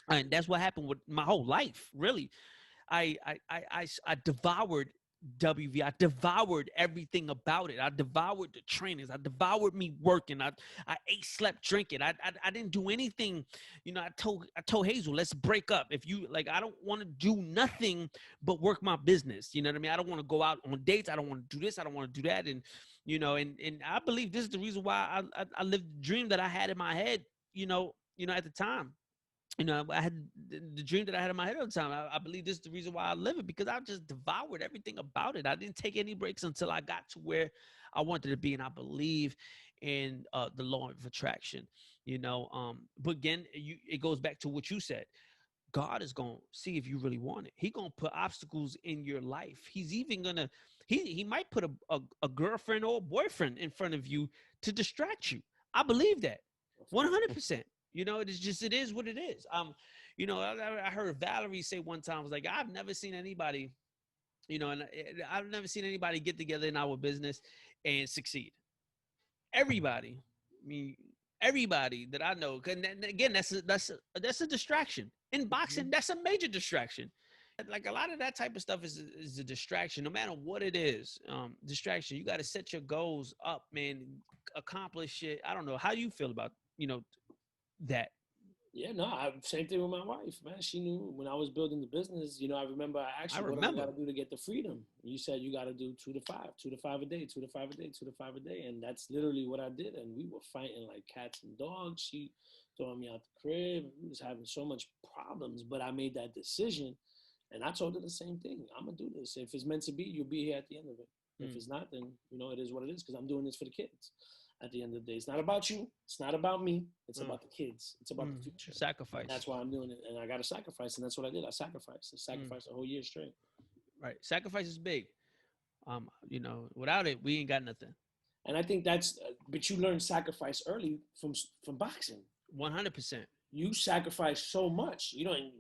and that's what happened with my whole life. Really, I devoured WV. I devoured everything about it. I devoured the trainings. I devoured me working. I ate, slept, drinking. I didn't do anything. I told Hazel, let's break up. If you like, I don't want to do nothing but work my business. You know what I mean? I don't want to go out on dates. I don't want to do this. I don't want to do that. And and I believe this is the reason why I lived the dream that I had in my head. At the time. I had the dream that I had in my head all the time. I believe this is the reason why I live it, because I just devoured everything about it. I didn't take any breaks until I got to where I wanted to be. And I believe in the law of attraction, but again, it goes back to what you said. God is going to see if you really want it. He's going to put obstacles in your life. He's even going to, he might put a girlfriend or a boyfriend in front of you to distract you. I believe that 100%. It is what it is. I heard Valerie say one time, I was like, I've never seen anybody, and I've never seen anybody get together in our business and succeed. Everybody, I mean, everybody that I know, and again, that's a distraction. In boxing, that's a major distraction. Like a lot of that type of stuff is a distraction, no matter what it is. Distraction. You got to set your goals up, man. Accomplish it. I don't know. How do you feel about that? Yeah, no, same thing with my wife, man. She knew when I was building the business. I remember I asked you, what do I got to do to get the freedom? You said you got to do 2 to 5, 2 to 5 a day, 2 to 5 a day, 2 to 5 a day, and that's literally what I did. And we were fighting like cats and dogs. She throwing me out the crib. We was having so much problems, but I made that decision, and I told her the same thing. I'm gonna do this. If it's meant to be, you'll be here at the end of it. If it's not, then it is what it is, because I'm doing this for the kids. At the end of the day, it's not about you. It's not about me. It's about the kids. It's about the future. Sacrifice. And that's why I'm doing it. And I got to sacrifice. And that's what I did. I sacrificed. A whole year straight. Right. Sacrifice is big. Without it, we ain't got nothing. And I think but you learn sacrifice early from boxing. 100%. You sacrifice so much,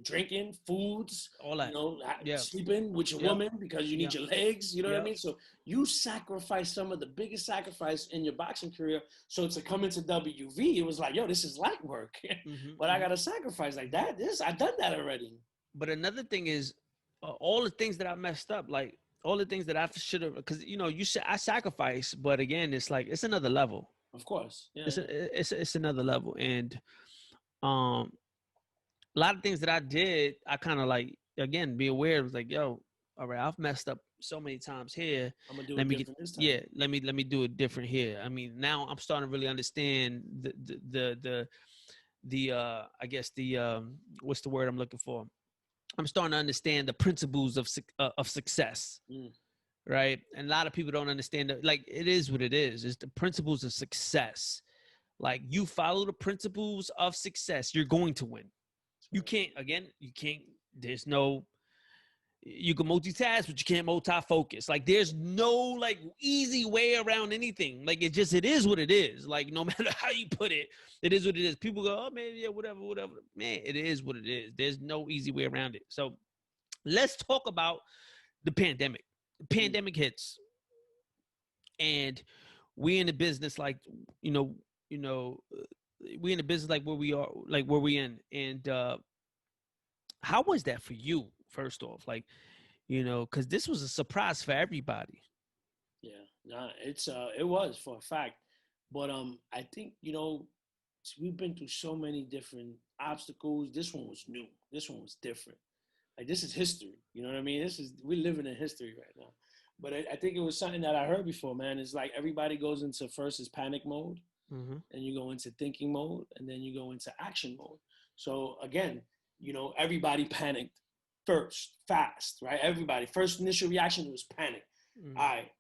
drinking, foods, all that, sleeping with your woman because you need your legs, what I mean? So you sacrifice some of the biggest sacrifice in your boxing career. So to come into WV, it was like, yo, this is light work, but I got to sacrifice like that. I've done that already. But another thing is all the things that I messed up, like all the things that I should have, because, you said I sacrifice, but again, it's like, it's another level. Of course. Yeah, it's another level. And, a lot of things that I did, I kind of like, again, be aware. It was like, yo, all right, I've messed up so many times here. I'm gonna do it different this time. Yeah, let me do it different here. I mean, now I'm starting to really understand the I guess what's the word I'm looking for? I'm starting to understand the principles of success. Right? And a lot of people don't understand that. Like, it is what it is. It's the principles of success. Like, you follow the principles of success, you're going to win. You can't, there's no, you can multitask, but you can't multi-focus. Like, there's no, like, easy way around anything. Like, it is what it is. Like, no matter how you put it, it is what it is. People go, oh, man, yeah, whatever. Man, it is what it is. There's no easy way around it. So let's talk about the pandemic. The pandemic hits, and we in the business, like, we in the business like where we are, like where we in. And how was that for you, first off? Like, because this was a surprise for everybody. Yeah, it was for a fact. But I think, we've been through so many different obstacles. This one was new. This one was different. Like this is history. You know what I mean? We're living in history right now. But I think it was something that I heard before, man. It's like everybody goes into first is panic mode, Mm-hmm. and you go into thinking mode, and then you go into action mode. So again, everybody panicked first, fast, right? Everybody first initial reaction was panic. Mm-hmm. All right,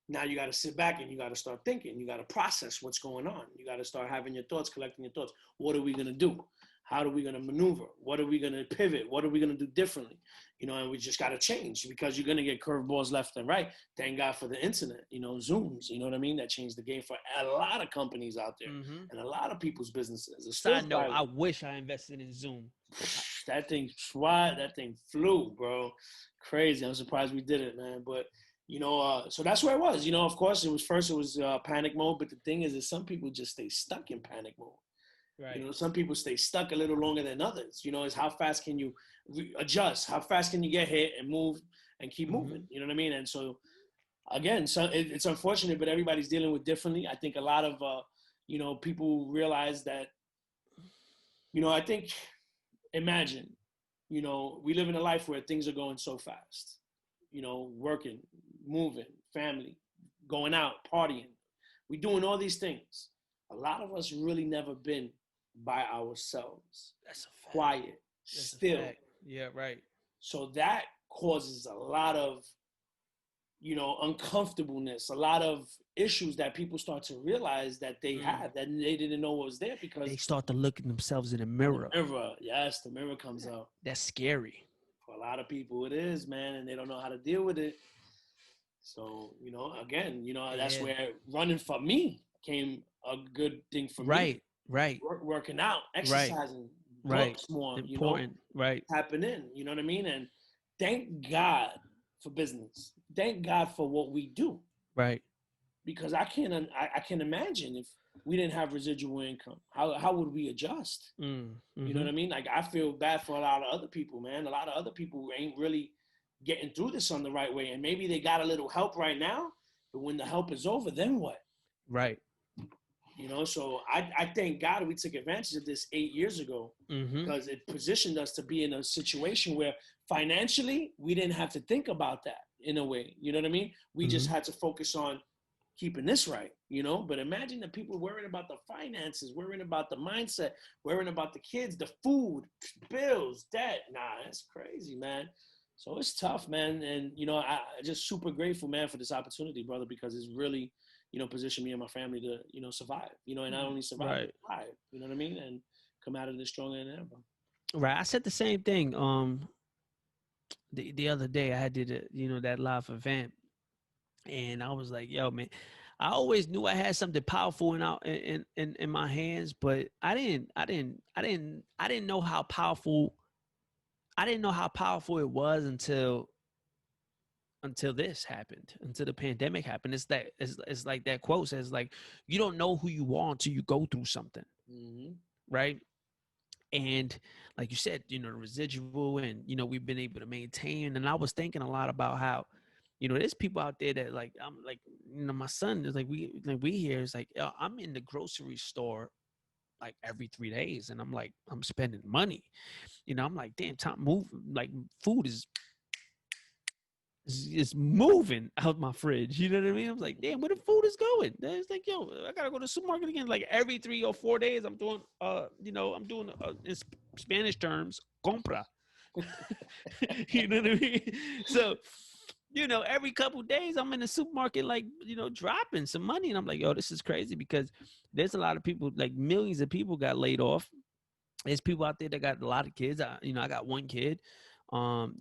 now you got to sit back and you got to start thinking. You got to process what's going on. You got to start having your thoughts, collecting your thoughts. What are we going to do? How are we going to maneuver? What are we going to pivot? What are we going to do differently? And we just got to change because you're going to get curveballs left and right. Thank God for the internet, Zooms, you know what I mean? That changed the game for a lot of companies out there Mm-hmm. and a lot of people's businesses. It's still Side note, I wish I invested in Zoom. that thing flew, bro. Crazy. I'm surprised we did it, man. But so that's where it was. Of course, it was panic mode. But the thing is some people just stay stuck in panic mode. Right. Some people stay stuck a little longer than others. Is how fast can you adjust? How fast can you get hit and move and keep moving? Mm-hmm. You know what I mean? And so, again, it's unfortunate, but everybody's dealing with differently. I think a lot of, people realize that, I think, imagine, we live in a life where things are going so fast. Working, moving, family, going out, partying. We're doing all these things. A lot of us really never been by ourselves. That's a fact. Quiet, That's still. Yeah, right. So that causes a lot of, uncomfortableness, a lot of issues that people start to realize that they had, that they didn't know was there because they start to look at themselves in the mirror. Yes, the mirror comes out. That's scary. For a lot of people it is, man, and they don't know how to deal with it. So, again, that's where running for me came a good thing for me. Right. Working out, exercising, books more, important, right? Tapping in, you know what I mean? And thank God for business. Thank God for what we do. Right. Because I can imagine if we didn't have residual income, how would we adjust? Mm-hmm. You know what I mean? Like I feel bad for a lot of other people, man. A lot of other people ain't really getting through this on the right way. And maybe they got a little help right now, but when the help is over, then what? Right. So I thank God we took advantage of this 8 years ago because it positioned us to be in a situation where financially we didn't have to think about that in a way. You know what I mean? We just had to focus on keeping this right, But imagine the people worrying about the finances, worrying about the mindset, worrying about the kids, the food, bills, debt. Nah, that's crazy, man. So it's tough, man. And, I just super grateful, man, for this opportunity, brother, because it's really, positioned me and my family to, survive, and not only survive, but thrive, you know what I mean? And come out of this stronger than ever. Right. I said the same thing. The other day I did that live event, and I was like, yo, man, I always knew I had something powerful in my hands, but I didn't know how powerful. I didn't know how powerful it was until this happened, until the pandemic happened. It's like that quote says, like, you don't know who you are until you go through something, right? And like you said, the residual, and we've been able to maintain. And I was thinking a lot about how, there's people out there that like, I'm like, my son is like, we hear is like, I'm in the grocery store like every 3 days, and I'm like, I'm spending money. I'm like, damn, time move, like food is moving out my fridge. You know what I mean? I was like, damn, where the food is going? It's like, yo, I gotta go to the supermarket again. Like every 3 or 4 days, I'm doing, I'm doing in Spanish terms, compra. You know what I mean? So, every couple days, I'm in the supermarket, like, dropping some money, and I'm like, yo, this is crazy because there's a lot of people, like millions of people, got laid off. There's people out there that got a lot of kids. I got one kid. And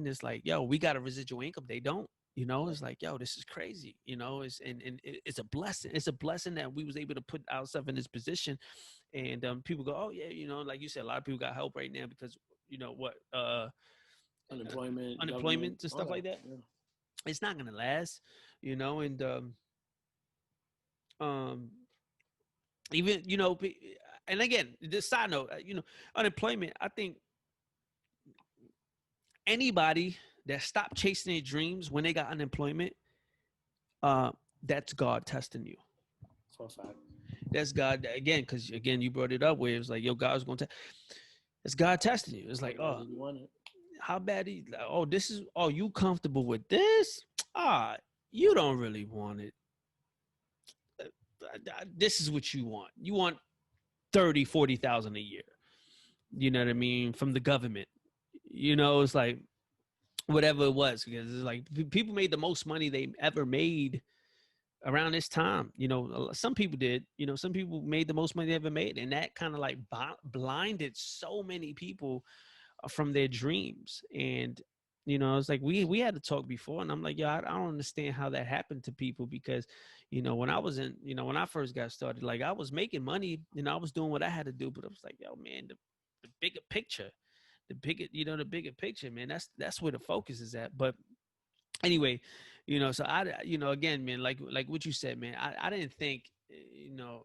it's like, yo, we got a residual income. They don't, it's like, yo, this is crazy, it's a blessing. It's a blessing that we was able to put ourselves in this position. And people go, oh yeah, like you said, a lot of people got help right now because unemployment and stuff like that. Yeah. It's not gonna last, and even, and again, this side note, unemployment, I think anybody that stopped chasing their dreams when they got unemployment, that's God testing you. For a fact. That's God, again, because again, you brought it up where it was like, yo, God's going to, it's God testing you. It's like, oh, how bad is, oh, this is, oh, you comfortable with this? Ah, you don't really want it. This is what you want. You want 30, 40,000 a year. You know what I mean? From the government. It's like whatever it was, because it's like people made the most money they ever made around this time. Some people did. Some people made the most money they ever made, and that kind of like blinded so many people from their dreams. And it's like we had to talk before, and I'm like, yo, I don't understand how that happened to people, because when I was in, when I first got started, like I was making money, I was doing what I had to do, but I was like, yo, man, the bigger picture, the bigger picture, man, that's where the focus is at. But anyway, so again, man, like what you said, man, I didn't think,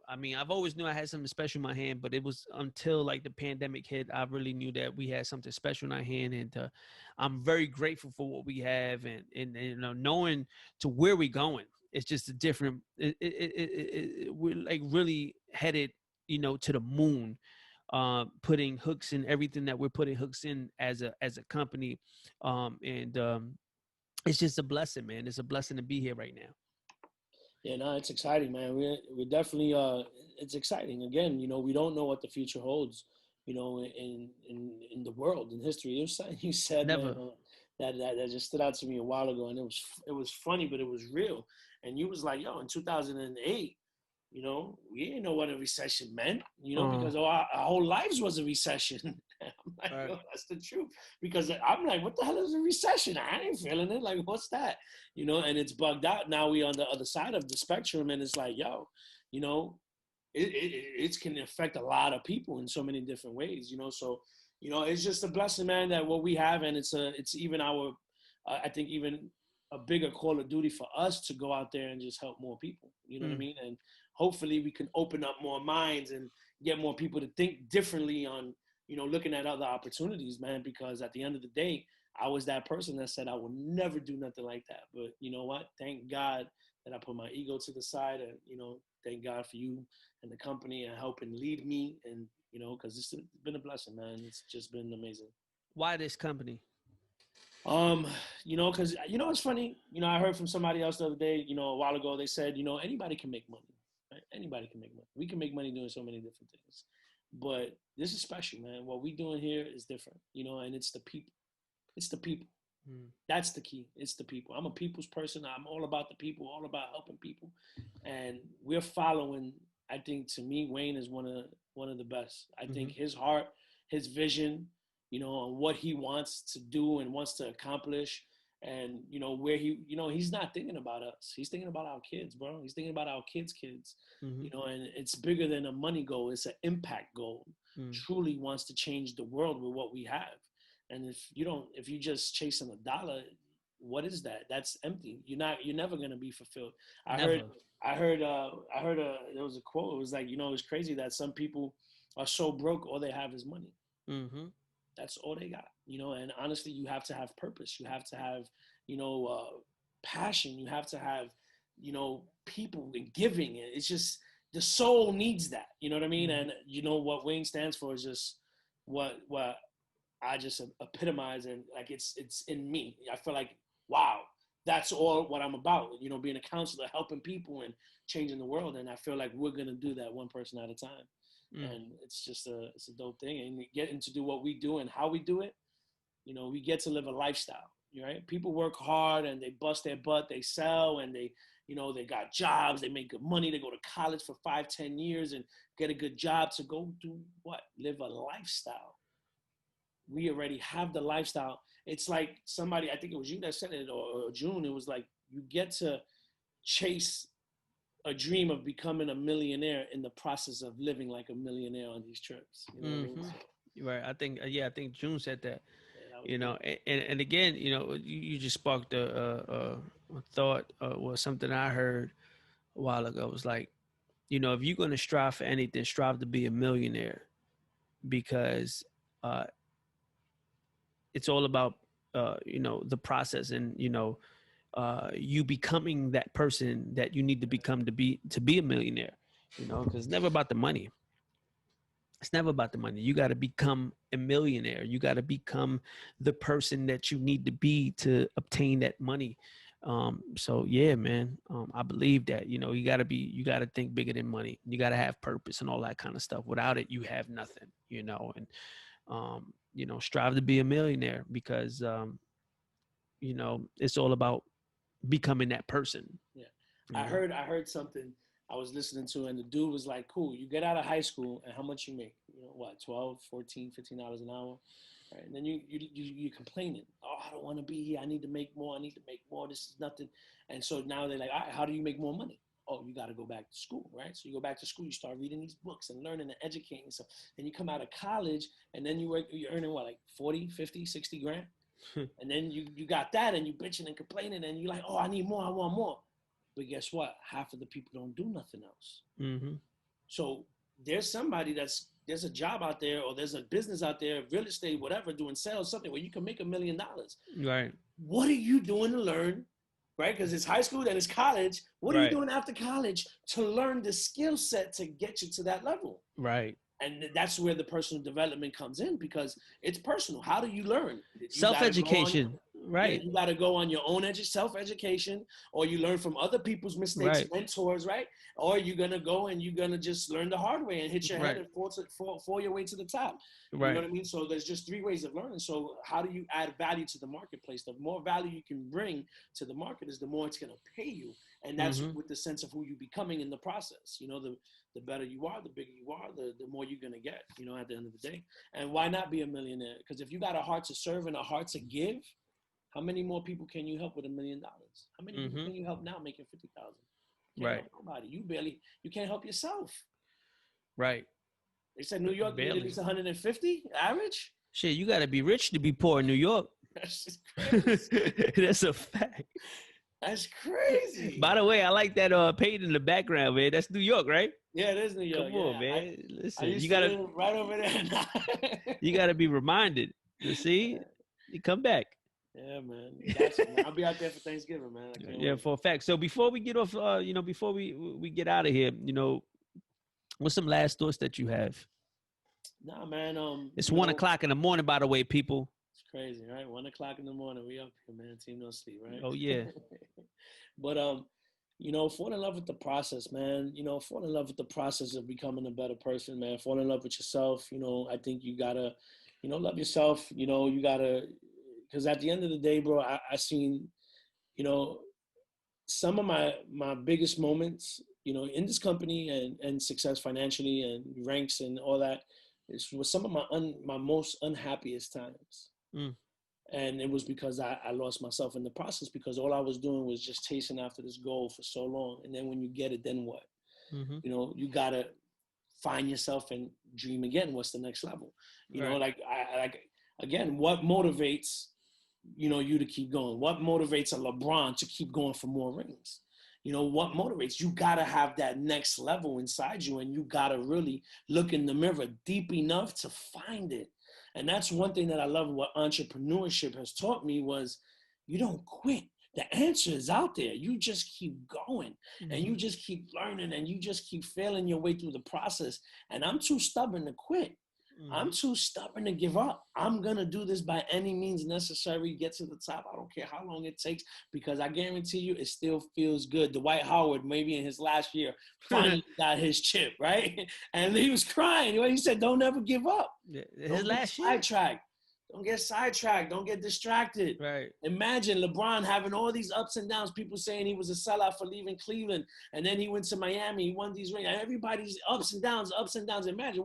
I mean, I've always knew I had something special in my hand, but it was until like the pandemic hit, I really knew that we had something special in our hand. And I'm very grateful for what we have, and knowing to where we're going. It's just a different, we're like really headed, to the moon, putting hooks in everything that we're putting hooks in as a company. And It's just a blessing, man. It's a blessing to be here right now. Yeah, no, it's exciting, man. We're definitely it's exciting. Again, we don't know what the future holds. In the world, in history. You something you said, man, Never. that just stood out to me a while ago, and it was funny, but it was real. And you was like, yo, in 2008, we didn't know what a recession meant, because our whole lives was a recession. I'm like, Right. yo, that's the truth. Because I'm like, what the hell is a recession? I ain't feeling it. Like, what's that? And it's bugged out. Now we on the other side of the spectrum, and it's like, yo, you know, it can affect a lot of people in so many different ways, So, it's just a blessing, man, that what we have, and it's even our, I think even a bigger call of duty for us to go out there and just help more people. You know what I mean? And hopefully we can open up more minds and get more people to think differently on, looking at other opportunities, man. Because at the end of the day, I was that person that said I would never do nothing like that. But you know what? Thank God that I put my ego to the side, and thank God for you and the company and helping lead me, and because it's been a blessing, man. It's just been amazing. Why this company? Um, because it's funny. I heard from somebody else the other day. A while ago, they said, anybody can make money. Right? Anybody can make money. We can make money doing so many different things, but this is special, man. What we doing here is different. And it's the people. It's the people. That's the key. It's the people. I'm a people's person. I'm all about the people, all about helping people. And we're following, I think, to me, Wayne is one of the best. I think his heart, his vision, on what he wants to do and wants to accomplish. And, where he's not thinking about us. He's thinking about our kids, bro. He's thinking about our kids, and it's bigger than a money goal. It's an impact goal. Truly wants to change the world with what we have. And if you just chasing a dollar, what is that? That's empty. You're never gonna be fulfilled. I Never. heard there was a quote. It was like, it's crazy that some people are so broke, all they have is money. That's all they got. And honestly, you have to have purpose. You have to have, passion. You have to have, people and giving. It's just the soul needs that. You know what I mean? And what Wayne stands for is just what I just epitomize, and like it's in me. I feel like, wow, that's all what I'm about. Being a counselor, helping people and changing the world. And I feel like we're gonna do that one person at a time. And it's just it's a dope thing. And getting to do what we do and how we do it, we get to live a lifestyle. Right? People work hard and they bust their butt, they sell, and they got jobs, they make good money, they go to college for 5-10 years and get a good job to go do what? Live a lifestyle. We already have the lifestyle. It's like somebody, I think it was you that said it, or June, it was like you get to chase a dream of becoming a millionaire in the process of living like a millionaire on these trips. You know what I mean? So, Right. I think June said that. yeah, And again, you just sparked a thought, or something I heard a while ago. It was like, if you're gonna strive for anything, strive to be a millionaire, because uh, it's all about the process, and you becoming that person that you need to become to be a millionaire. Because it's never about the money. It's never about the money. You got to become a millionaire. You got to become the person that you need to be to obtain that money. So yeah, man, I believe that, you got to think bigger than money. You got to have purpose and all that kind of stuff. Without it, you have nothing, and, strive to be a millionaire because, it's all about becoming that person. Yeah. I heard something I was listening to, and the dude was like, cool, you get out of high school and how much you make? What, 12, 14, $15 an hour? Right. And then you complaining. Oh, I don't want to be here. I need to make more. I need to make more. This is nothing. And so now they're like, all right, how do you make more money? Oh, you got to go back to school, right? So you go back to school, you start reading these books and learning and educating yourself. Then you come out of college and then you're earning what, like 40, 50, 60 grand? And then you got that and you bitching and complaining and you're like, oh, I need more. I want more. But guess what? Half of the people don't do nothing else. Mm-hmm. So there's somebody there's a job out there, or there's a business out there, real estate, whatever, doing sales, something where you can make $1 million. Right. What are you doing to learn? Right? Because it's high school, then it's college. What are you doing after college to learn the skill set to get you to that level? Right. And that's where the personal development comes in, because it's personal. How do you learn? Self-education. Right. Yeah, you got to go on your own self-education, or you learn from other people's mistakes, mentors, right? Or you're going to go and you're going to just learn the hard way and hit your head and fall your way to the top. Right. You know what I mean? So there's just 3 ways of learning. So how do you add value to the marketplace? The more value you can bring to the market is the more it's going to pay you. And that's with the sense of who you're becoming in the process. The better you are, the bigger you are, the more you're going to get, at the end of the day. And why not be a millionaire? Because if you got a heart to serve and a heart to give, how many more people can you help with $1 million? How many people can you help now making 50,000? Right. Nobody. You can't help yourself. Right. They said New York at least 150 average. Shit, you got to be rich to be poor in New York. That's just crazy. That's a fact. That's crazy. By the way, I like that paint in the background, man. That's New York, right? Yeah, it is New York. Come on, man. Listen, you gotta right over there. You gotta be reminded. You see, you come back. Yeah, man. Gotcha, man. I'll be out there for Thanksgiving, man. Yeah, for a fact. So before we get off, before we get out of here, what's some last thoughts that you have? Nah, man. It's 1 o'clock in the morning, by the way, people. It's crazy, right? 1 o'clock in the morning, we up here, man. Team no sleep, right? Oh yeah. But fall in love with the process, man. Fall in love with the process of becoming a better person, man. Fall in love with yourself. I think you gotta, love yourself. You gotta, because at the end of the day, bro, I seen, some of my biggest moments, in this company and success financially and ranks and all that, was some of my most unhappiest times. And it was because I lost myself in the process, because all I was doing was just chasing after this goal for so long. And then when you get it, then what? You got to find yourself and dream again. What's the next level? Again, what motivates, you to keep going? What motivates a LeBron to keep going for more rings? What motivates? You got to have that next level inside you, and you got to really look in the mirror deep enough to find it. And that's one thing that I love what entrepreneurship has taught me, was you don't quit. The answer is out there. You just keep going and you just keep learning and you just keep failing your way through the process. And I'm too stubborn to quit. I'm too stubborn to give up. I'm going to do this by any means necessary, get to the top. I don't care how long it takes, because I guarantee you it still feels good. Dwight Howard, maybe in his last year, finally got his chip, right? And he was crying. He said, don't ever give up. His last year? Don't get sidetracked. Don't get distracted. Right. Imagine LeBron having all these ups and downs. People saying he was a sellout for leaving Cleveland, and then he went to Miami. He won these rings. Everybody's ups and downs, ups and downs. Imagine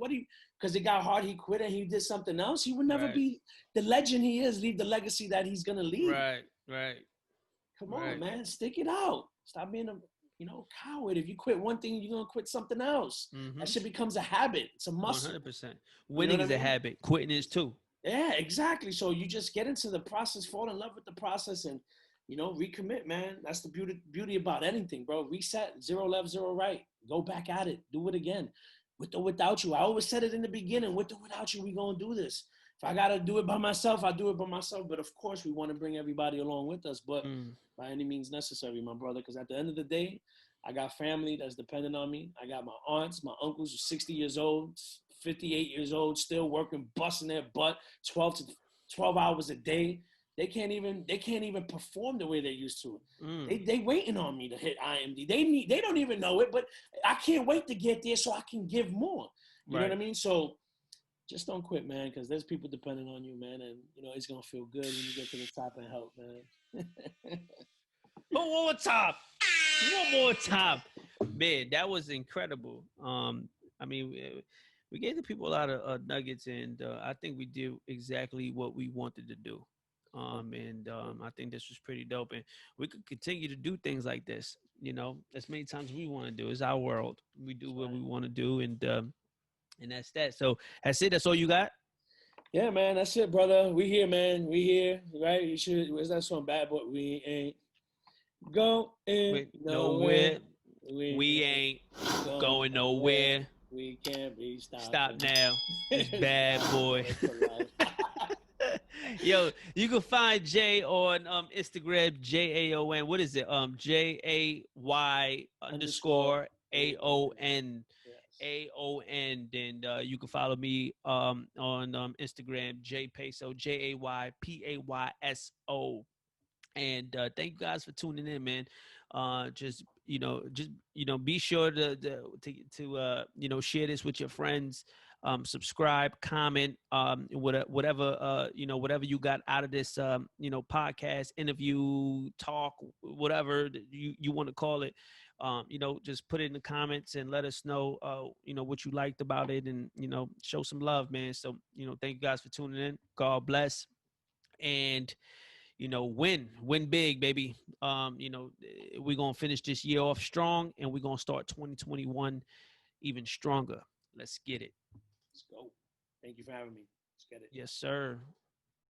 because it got hard, he quit and he did something else. He would never be the legend he is. Leave the legacy that he's gonna leave. Right. Come on, man. Stick it out. Stop being a coward. If you quit one thing, you're gonna quit something else. That shit becomes a habit. It's a muscle. 100%. Winning is a habit. Quitting is too. Yeah, exactly. So you just get into the process, fall in love with the process, and recommit, man. That's the beauty about anything, bro. Reset, 0 left, 0 right. Go back at it. Do it again. With or without you. I always said it in the beginning. With or without you, we gonna do this. If I gotta do it by myself, I do it by myself. But of course, we want to bring everybody along with us. But by any means necessary, my brother. Because at the end of the day, I got family that's dependent on me. I got my aunts, my uncles, who are 60 years old, 58 years old, still working, busting their butt 12 hours a day. They can't even perform the way they used to. They waiting on me to hit IMD. They don't even know it, but I can't wait to get there so I can give more. You know what I mean? So just don't quit, man, because there's people depending on you, man, and it's gonna feel good when you get to the top and help, man. One more time. One more time. Man, that was incredible. I mean, we gave the people a lot of nuggets, and I think we did exactly what we wanted to do. I think this was pretty dope, and we could continue to do things like this. As many times we want to do. It's our world. We do what we want to do, and that's that. So that's it. That's all you got. Yeah, man. That's it, brother. We here, man. We here, right? You should. Where's that song? Bad Boy. We ain't going nowhere. We ain't going nowhere. We can't be stopped. Stop now. It's Bad Boy. Yo, you can find Jay on Instagram, Jay Aon. What is it? JAY _AON. AON. Then you can follow me on Instagram, Jay Payso, JAYPAYSO. And thank you guys for tuning in, man. Just be sure to share this with your friends. Subscribe, comment, whatever you got out of this podcast, interview, talk, whatever you want to call it. Just put it in the comments and let us know what you liked about it, and show some love, man. So thank you guys for tuning in. God bless. And win big, baby. We're gonna finish this year off strong, and we're gonna start 2021 even stronger. Let's get it. Let's go. Thank you for having me. Let's get it. Yes, sir.